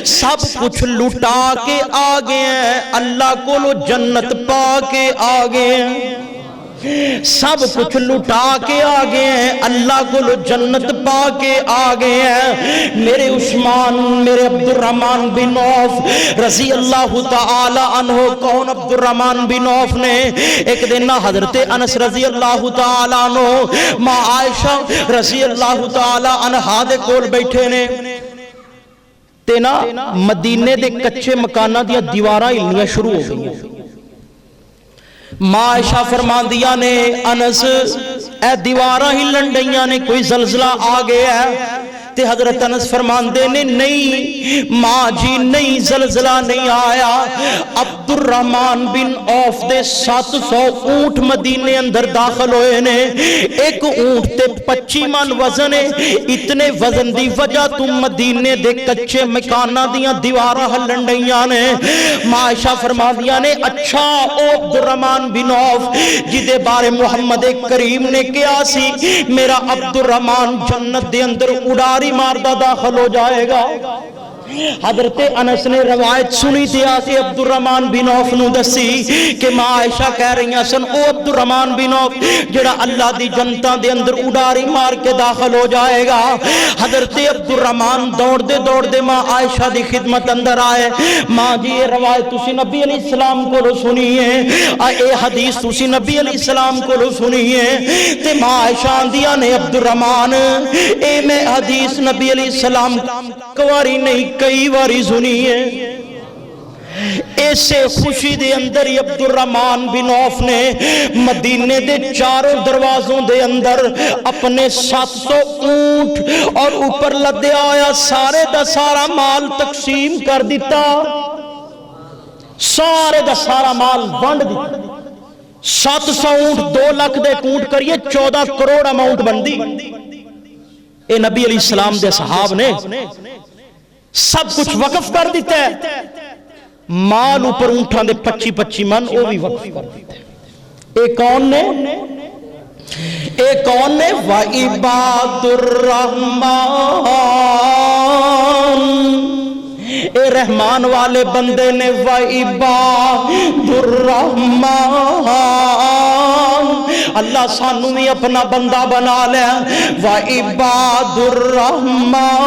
S2: سب کچھ لٹا کے آگے ہیں اللہ کو لو جنت پا کے آگے ہیں سب کچھ لٹا کے آگے ہیں اللہ کو لو جنت پا کے آگے ہیں میرے عثمان میرے عبد الرحمن بن عوف رضی اللہ تعالی عنہ کون عبد الرحمن بن عوف نے ایک دن حضرت انس رضی اللہ تعالی عنہ ماں عائشہ رضی اللہ تعالی عنہ دے کول بیٹھے نے تے نا مدینے دے کچے مکانہ دیا دیواراں ہلنیاں شروع ہو گئی ماں عائشہ فرمان دیا نے انس اے دیواراں ہلن ڈیاں نے کوئی زلزلہ آ گیا ہے تے حضرت انس فرمان دے نے نہیں ماں جی نہیں زلزلہ نہیں آیا عبد الرحمن بن عوف دے 700 اونٹ مدینے اندر داخل ہوئے نے ایک اونٹ تے 25 من وزن ہے اتنے وزن دی وجہ تم مدینے دے کچے مکانہ دیاں دیوارہ ہلن ڈیاں نے ماں عائشہ فرمان دیا نے اچھا او عبد الرحمن بن عوف جدے بارے محمد کریم نے کیا سی میرا عبد الرحمن جنت دے اندر اڑاری ماردہ داخل ہو جائے گا حضرت انس نے روایت سنی تھی آسی عبد الرحمن بن عوف نو دسی کہ ماں عائشہ کہہ رہی ہیں سن او عبد الرحمن بن عوف جڑا اللہ دی جنتاں دے اندر اڈاری مار کے داخل ہو جائے گا۔ حضرت عبد الرحمن دوڑ دے ماں عائشہ دی خدمت اندر آئے، ماں جی یہ روایت تسی نبی علیہ السلام کو لو سنیے، اے حدیث تسی نبی علیہ السلام کو لو سنیے، تے ماں عائشہ اندیا نے عبد الرحمن اے میں حدیث نبی علیہ السلام کواری نہیں کئی واری سنیے۔ ایسے خوشی دے اندر عبد الرحمن بن عوف نے مدینے دے چاروں دروازوں دے اندر اپنے 700 اونٹ اور اوپر لدے آیا سارے دا سارا مال تقسیم کر دیتا، سارے دا سارا مال ونڈ دیتا۔ 700 اونٹ 2 لاکھ دے اونٹ کریے 14 کروڑ اماؤنٹ بندی۔ اے نبی علیہ السلام دے صحاب نے سب کچھ وقف کر دیتا ہے، مال اوپر اونٹاں دے 25-25 من وہ بھی وقف کر دیتا ہے۔ اے کون نے؟ وَعِبَادُ الرَّحْمَانِ، اے رحمان والے بندے نے وَعِبَادُ الرَّحْمَانِ، اللہ سانو بھی اپنا بندہ بنا لے۔ وَعِبَادُ الرَّحْمَانِ،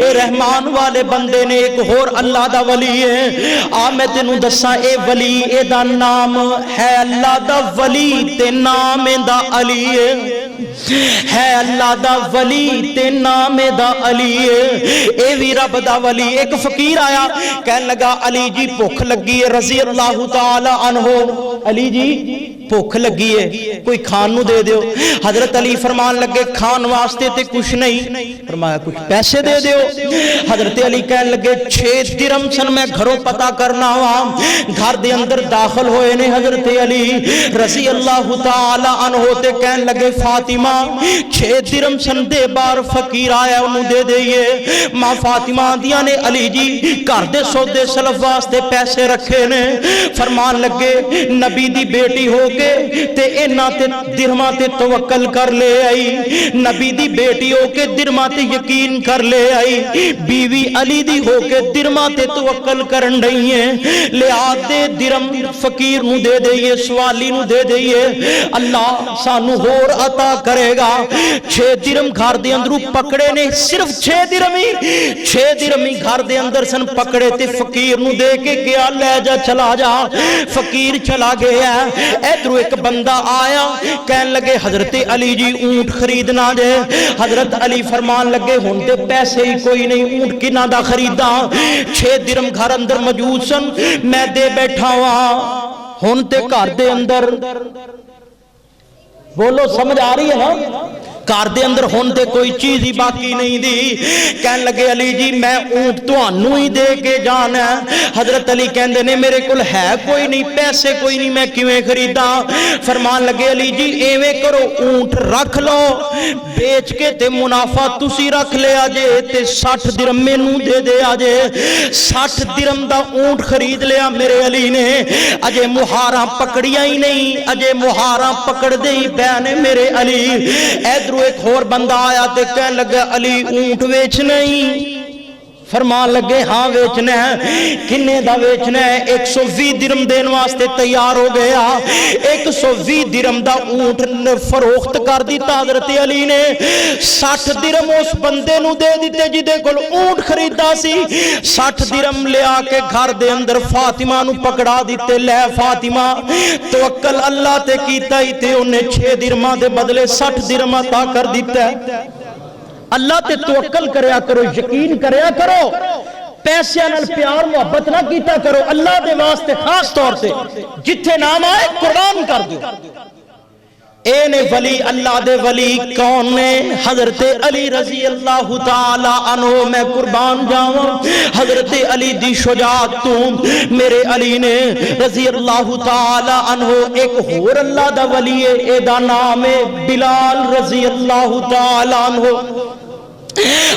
S2: اے رحمان والے بندے نے ایک اور اللہ دا ولی ہے۔ میں تینوں دساں اے ولی اے دا نام ہے اللہ دا ولی تے نام دا علی ہے اللہ دا ولی تے نام دا علی ہے۔ اے وی رب دا ولی۔ ایک فقیر آیا کہنے لگا علی جی بھوک لگی ہے رضی اللہ تعالی عنہ، علی جی بھوک لگی ہے کوئی کھان نو دے دیو۔ حضرت علی فرمان لگے کھان واسطے تے کچھ نہیں، فرمایا کچھ پیسے دے دیو۔ حضرت علی کہنے لگے 6 درم سن میں گھروں پتا کرنا ہوا۔ گھر دے اندر داخل ہوئے نے حضرت علی رضی اللہ تعالی عنہ تے کہنے لگے فاطمہ 6 درم سن دے بار فقیر آیا انہوں دے دئیے۔ ماں فاطمہ دیا نے علی جی گھر دے سودے سلف واسطے پیسے رکھے نے۔ فرمان لگے نبی دی بیٹی ہو کے تے اینا تے درما تے توکل کر لے آئی، نبی دی بیٹی ہو کے درما تے یقین کر لے آئی، بیوی علی دی ہو کے درما تے توکل کرن رہی ہیں۔ لے آدھے درم فقیر نو دے دئیے، سوالی نو دے دئیے، اللہ سانو ہور عطا کرے گا۔ 6 درم گھر دے اندرو پکڑے نے، صرف 6 درمی گھر دے اندر سن پکڑے تے فقیر نو دے کے گیا لے جا چلا جا۔ فقیر چلا گیا، ادھروں ایک بندہ آیا کہنے لگے حضرت علی جی اونٹ خریدنا جے۔ حضرت علی فرمان لگے ہن تے پیسے ہی کوئی نہیں، اونٹ کنا دا خریدا؟ 6 درم گھر اندر موجود سن، میں دے بیٹھا ہوا ہن تے گھر دے اندر، بولو سمجھ آ رہی ہے نا؟ کار دے اندر ہون دے کوئی چیز ہی باقی نہیں دی۔ کہنے لگے علی جی میں اونٹ توانوں ہی دے کے جانا ہے۔ حضرت علی کہندے نے میرے کل ہے کوئی نہیں، پیسے کوئی نہیں، میں کیویں خریدا؟ فرمان لگے علی جی ایویں کرو اونٹ رکھ لو، بیچ کے تے منافع تسی رکھ لے آجے تے 60 درم مینوں دے دے آجے۔ 60 درم دا اونٹ خرید لیا میرے علی نے۔ اجے مہاراں پکڑیاں ہی نہیں، اجے مہاراں پکڑ دے ہی بیانے میرے علی۔ ایک اور بندہ آیا تے کہنے لگا علی اونٹ ویچنا ہی؟ فرمان لگے ہاں ویچنا ہے۔ کنے دا ویچنا ہے؟ 120 درم دین واسطے تیار ہو گیا۔ 120 درم دا اونٹ فروخت کر دیتا حضرت علی نے۔ 60 درم اس بندے نو دے دیتے جدے کل اونٹ خریدا سی۔ 60 درم لے آ کے گھر دے اندر فاطمہ نو پکڑا دیتے، لے فاطمہ توکل اللہ تے کیتا ہی تے انہیں 6 درمہ دے بدلے 60 درم عطا کر دیتا ہے۔ اللہ تے توکل کریا کرو، یقین کریا کرو، پیسے نال پیار محبت نہ کیتا کرو، اللہ دے واسطے خاص طور سے جتھے نام آئے قربان کر دو۔ اے نے ولی اللہ دے ولی کون نے؟ حضرت علی رضی اللہ تعالی عنہ۔ میں قربان جاؤں حضرت علی دی شجاعت تو میرے علی نے رضی اللہ تعالی عنہ ایک اور اللہ دا ولی ہے، اے دا نام ہے بلال رضی اللہ تعالی عنہ۔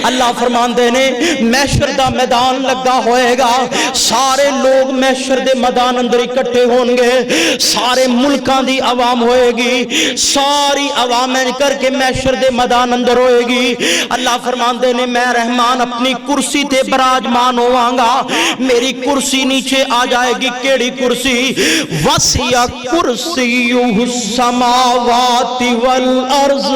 S2: اللہ فرماندے نے محشر دا میدان لگا ہوئے گا، سارے لوگ محشر دے میدان اندر اکٹھے ہون گے، سارے ملکان دی عوام ہوئے گی، ساری عوام کر کے محشر دے میدان اندر ہوئے گی۔ اللہ فرماندے نے میں رحمان اپنی کرسی تے براجمان ہوواں گا، میری کرسی نیچے آ جائے گی۔ کیڑی کرسی؟ وسیع کرسیہ السماوات والارض،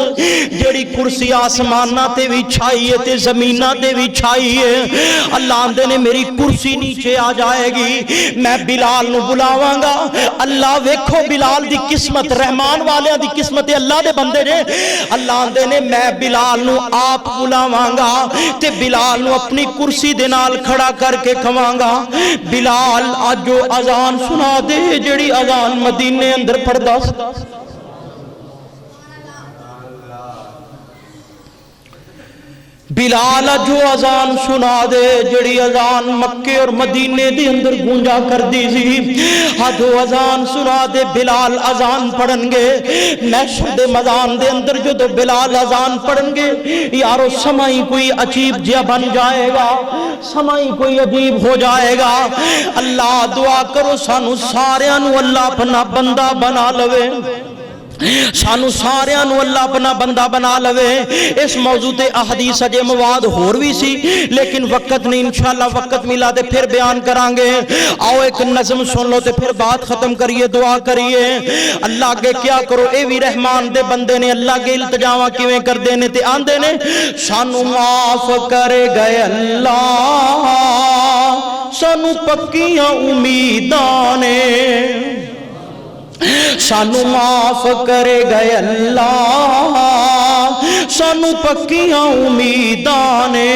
S2: جڑی کرسی آسمانہ تے بھی چھائیے تے زمینہ تے بھی چھائیے، اللہ آندے نے میری کرسی نیچے آ جائے گی۔ میں بلال نو بلاواں گا، اللہ ویکھو بلال دی قسمت، رحمان والے دی قسمت اللہ دے بندے نے، اللہ آندے نے میں بلال نو آپ بلاواں گا تے بلال نو اپنی کرسی دے نال کھڑا کر کے کھواں گا، بلال آجو اذان سنا دے جڑی اذان مدینے اندر پڑھدا سی۔ بلال جو اذان سنا دے جڑی اذان مکے اور مدینے دے اندر گونجا کر دی سی، جو اذان سنا دے بلال اذان پڑھن گے محشر دے میدان دے اندر، جو تو بلال اذان پڑھن گے یارو سمائی کوئی عجیب جیا بن جائے گا، سمائی کوئی عجیب ہو جائے گا۔ اللہ دعا کرو سانو ساریاں نو اللہ اپنا بندہ بنا لوے، سانو ساریاں نو اللہ اپنا بندہ بنا لوے۔ اس موضوع تے احادیث اجے مواد ہور بھی سی لیکن وقت نہیں، انشاءاللہ وقت ملا دے پھر بیان کرانگے۔ آؤ ایک نظم سن لو تے پھر بات ختم کریے، دعا کریے۔ اللہ کے کیا کرو اے بھی رحمان دے بندے نے، اللہ کے التجاواں کیویں کر دینے تے آندے نے سانو معاف کرے گئے اللہ، سانو پکیاں امیدانے، سانو معاف کرے گئے اللہ، سانو پکیاں امیدانے،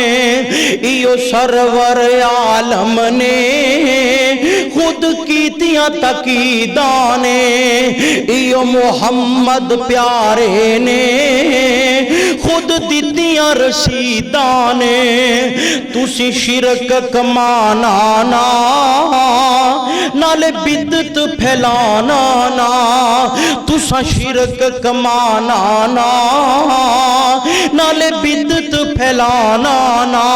S2: ایو سرور عالم نے خود کیتیاں تقیدانے، ایو محمد پیارے نے خود دیتیاں رسیدانے، تسی شرک کمانا نا نالے بدت پھیلانا نا، تسا شرک کمانا نا نالے بدت پھیلانا نا،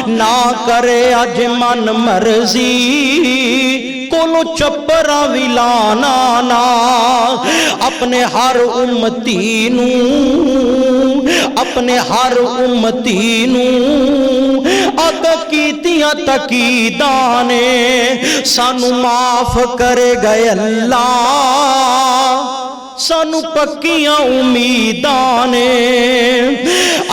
S2: نہ کرے اج من مرضی کولو چپرا ویلانا نا، اپنے ہر امتی نو، اپنے ہر امتی نو آگا کیتیاں تقیدانے، سانو معاف کرے گئے اللہ، سانو پکیاں امیدانے،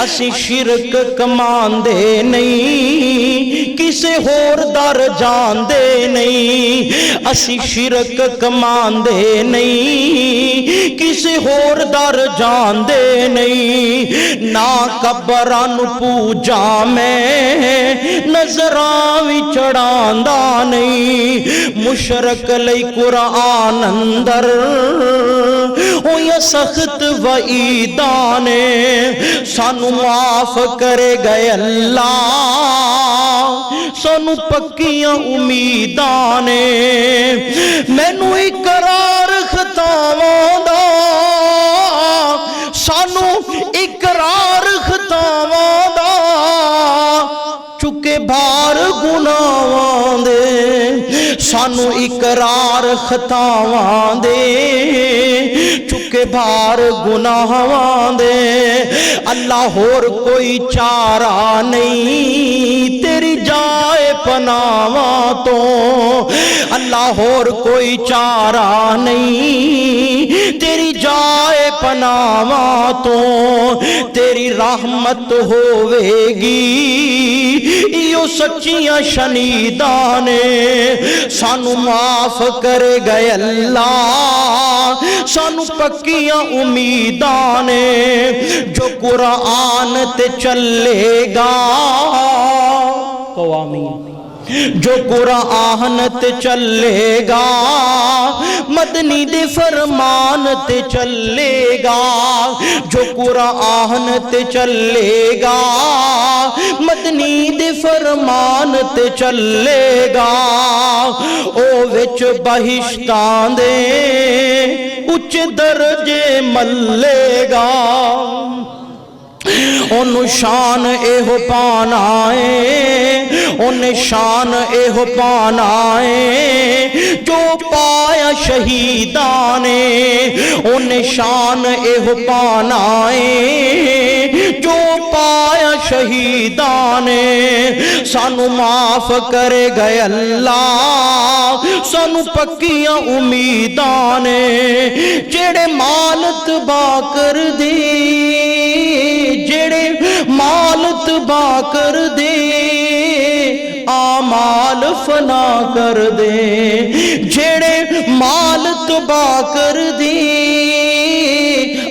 S2: اسی شرک کمان دے نہیں کسے ہور در جان دے نہیں، اسی شرک کمان دے نہیں کسے ہور در جان دے نہیں، نا قبران پوجا میں نظران وی چڑھاندا نہیں، مشرک لئی قرآن اندر ہویا سخت وعیدانے، سانو معاف کرے گئے اللہ، سانو پکیاں امیدانے، مینو اقرار خطاواں دا، سانو اقرار خطاواں دا، چکے بھار گناہاں دے، سانو اقرار خطاواں دے، چکے بھار گناہاں دے، اللہ ہور کوئی چارہ نہیں تیری جائے پناہاں تو، اللہ ہور کوئی چارہ نہیں تیری جائے پناہاں تو، تیری رحمت ہوے گی ایو سچیاں شنیدانے، سانو معاف کرے گئے اللہ، سانو پکیاں امیدانے، جو قرآن تے چلے گا قوامین، جو قرآن تے چلے گا مدنی دے فرمان تے چلے گا، جو قرآن تے چلے گا مدنی دے فرمان تے چلے گا، او وچ بہشتاں دے اچ درجے ملے گا، انہوں شان ایہو پانا ہے، انہیں شان ایہو پانا ہے جو پایا شہیدان نے، انہیں شان ایہو پانا ہے جو پایا شہیدان نے۔ سانو معاف کرے گئے اللہ، سانو پکیاں امیدان نے، جڑے مال تباہ کر دے، جڑے مال تباہ کر دے، آمال فنا کر دے، جڑے مال تباہ کر دے،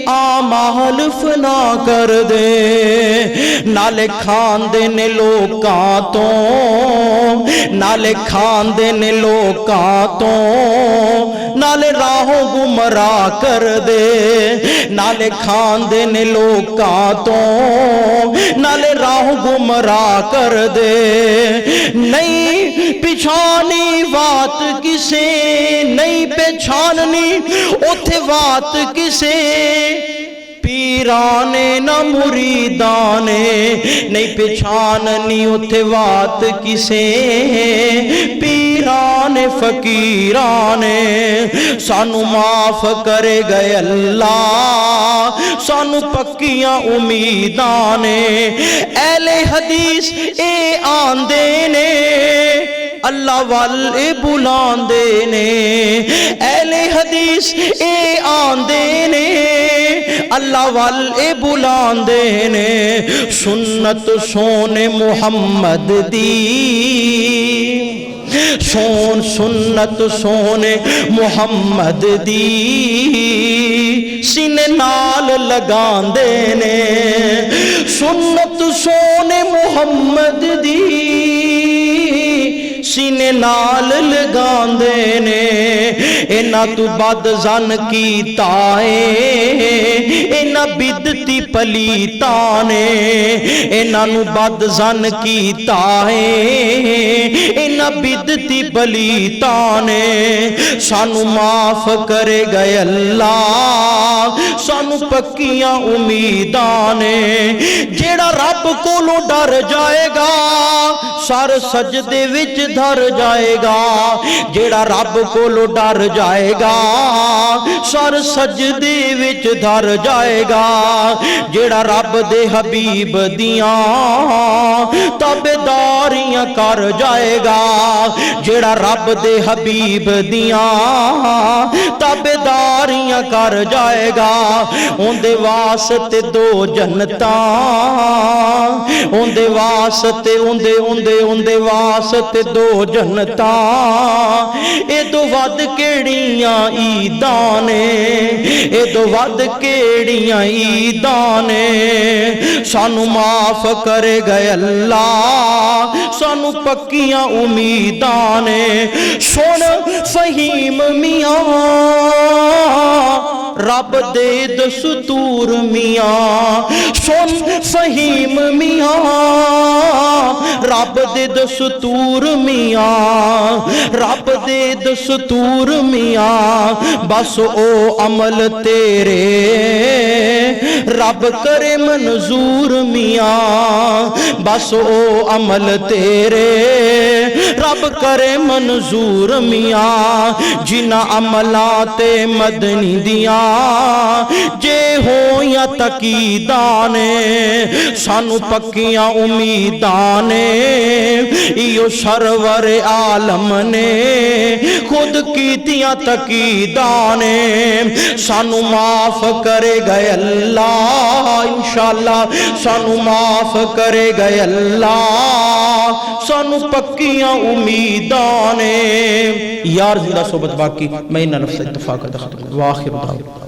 S2: آمال فنا کر دے۔ نالے کھان دینے لوکاں تو، نالے کھان دینے لوکاں تو، نالے راہوں گمراہ کر دے، نالے کھان دینے لوکاں تو، نالے راہوں گمراہ کر دے۔ نہیں پچھانی بات کسے، نہیں پہچاننی اتھے بات کسے، پیرانے نہ مریدانے، نہیں پہچاننی اتھے بات کسے، پیرانے فقیرانے۔ سانو معاف کرے گئے اللہ، سانو پکیاں امیدانے۔ اہل حدیث اے آندے نے، اللہ والے بلاندے نے، اہل حدیث اے آندے نے، اللہ والے بلاندے نے۔ سنت سونے محمد دی، سنت سونے محمد دی، سینے نال لگاندے نے، سنت سونے محمد دی، سینے نال لگاندے نے۔ اینا تو بد زن کیتا ہے، اینا بدتی پلیتا نے، اینا نو بد زن کیتا ہے، اینا بدتی پلیتا نے۔ سانو معاف کرے گئے اللہ، سانو پکیاں امیدانے۔ جیڑا رب کولوں ڈر جائے گا سر سجدے وچ دھر جائے گا، جیڑا رب کولوں ڈر جائے گا سر سجدے وچ دھر جائے گا، جیڑا رب دے حبیب دیاں تابعداریاں کر جائے گا، جیڑا رب دے حبیب دیاں تابعداریاں کر جائے گا۔ اندے واسطے دو جنتاں، اندے واسطے اندے واسطے دو جنتاں، اے دو ود کیڑیاں عیداں نے، اے دو ود کیڑیاں عیداں نے۔ سانو معاف کرے گئے اللہ، سانو پکیاں امیداں نے۔ سن فہیم میاں رب دے دستور میاں، سن فہیم میاں رب دے دستور میاں، رب دے دستور میاں۔ بس او عمل تیرے رب کرے منظور میاں، بس او عمل تیرے رب کرے منظور میاں۔ جنہ عملاتے مدنی دیاں جے ہوں یا تقیدانے، سانو پکیاں امیدانے۔ ایو سرور عالم نے خود کیتیاں تقیدانے۔ سانو معاف کرے گئے اللہ، انشاءاللہ سانو معاف کرے گئے اللہ، سانو پکیاں امیدانے۔ یار زندہ صحبت باقی، میں نفس اتفاق ختم۔ واخر دعوانا